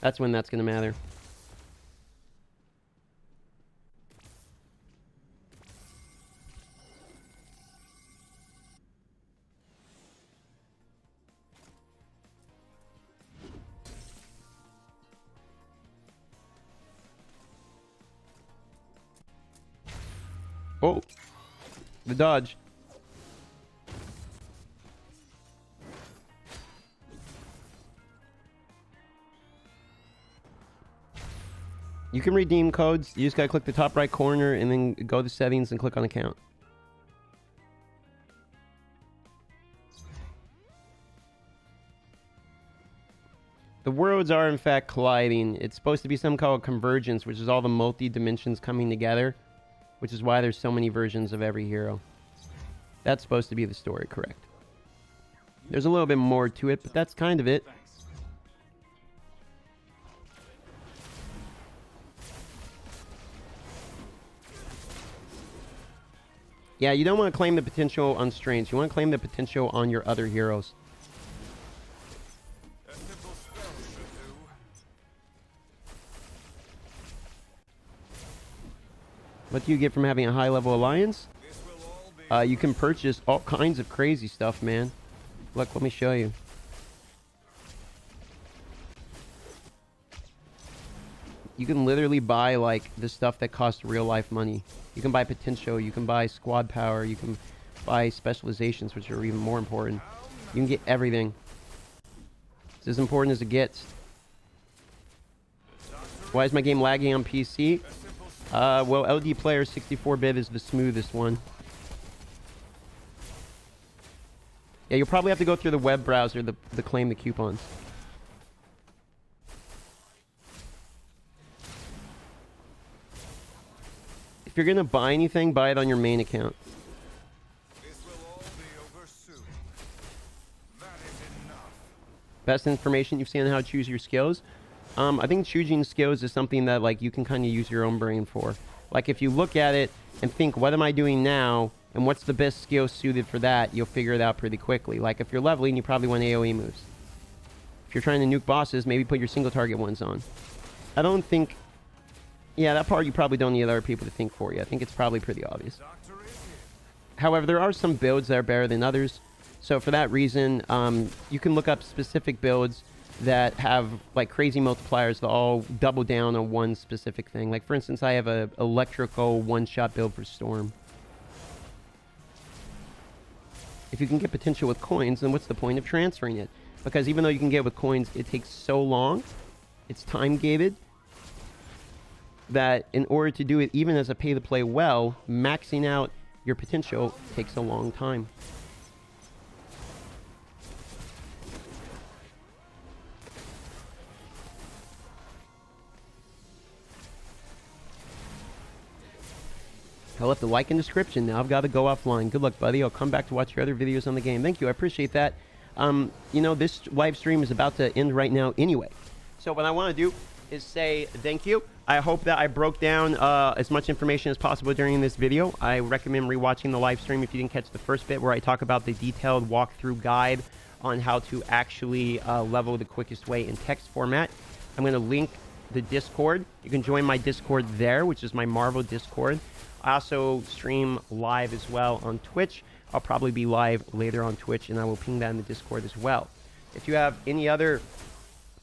that's when that's going to matter. Oh, the dodge. You can redeem codes. You just gotta click the top right corner and then go to settings and click on account. The worlds are in fact colliding. It's supposed to be some kind of convergence, which is all the multi-dimensions coming together, which is why there's so many versions of every hero. That's supposed to be the story, correct? There's a little bit more to it, but that's kind of it. Yeah, you don't want to claim the potential on Strange. You want to claim the potential on your other heroes. a simple spell should do. What do you get from having a high-level alliance? This will all be You can purchase all kinds of crazy stuff, man. Look, let me show you. You can literally buy, like, the stuff that costs real-life money. You can buy potential, you can buy squad power, you can buy specializations, which are even more important. You can get everything. It's as important as it gets. Why is my game lagging on PC? Well, LD Player 64-bit is the smoothest one. Yeah, you'll probably have to go through the web browser to claim the coupons. If you're gonna buy anything, buy it on your main account. This will all be over soon. That is enough. Best information you've seen on how to choose your skills. I think choosing skills is something that, like, you can kind of use your own brain for. Like, if you look at it and think, what am I doing now, and what's the best skill suited for that, you'll figure it out pretty quickly. Like, if you're leveling, you probably want AoE moves. If you're trying to nuke bosses, maybe put your single target ones on. I don't think... Yeah, that part you probably don't need other people to think for you. I think it's probably pretty obvious. Doctor is in. However, there are some builds that are better than others. So for that reason, you can look up specific builds that have, like, crazy multipliers that all double down on one specific thing. Like, for instance, I have a electrical one-shot build for Storm. If you can get potential with coins, then what's the point of transferring it? Because even though you can get with coins, it takes so long, it's time-gated, that in order to do it, even as a pay-to-play well, maxing out your potential takes a long time. I left a like and description. Now I've got to go offline. Good luck, buddy. I'll come back to watch your other videos on the game. Thank you. I appreciate that. You know, this live stream is about to end right now anyway. So what I want to do is say thank you. I hope that I broke down as much information as possible during this video. I recommend rewatching the live stream if you didn't catch the first bit where I talk about the detailed walkthrough guide on how to actually level the quickest way in text format. I'm going to link the Discord. You can join my Discord there, which is my Marvel Discord. I also stream live as well on Twitch. I'll probably be live later on Twitch, and I will ping that in the Discord as well. If you have any other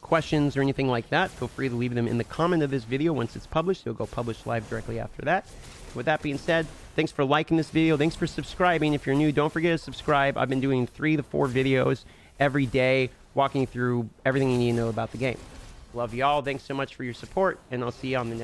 questions or anything like that, feel free to leave them in the comment of this video. Once it's published, it'll go published live directly after that. With that being said, thanks for liking this video. Thanks for subscribing. If you're new, don't forget to subscribe. I've been doing 3 to 4 videos every day, walking through everything you need to know about the game. Love y'all. Thanks so much for your support, and I'll see you on the next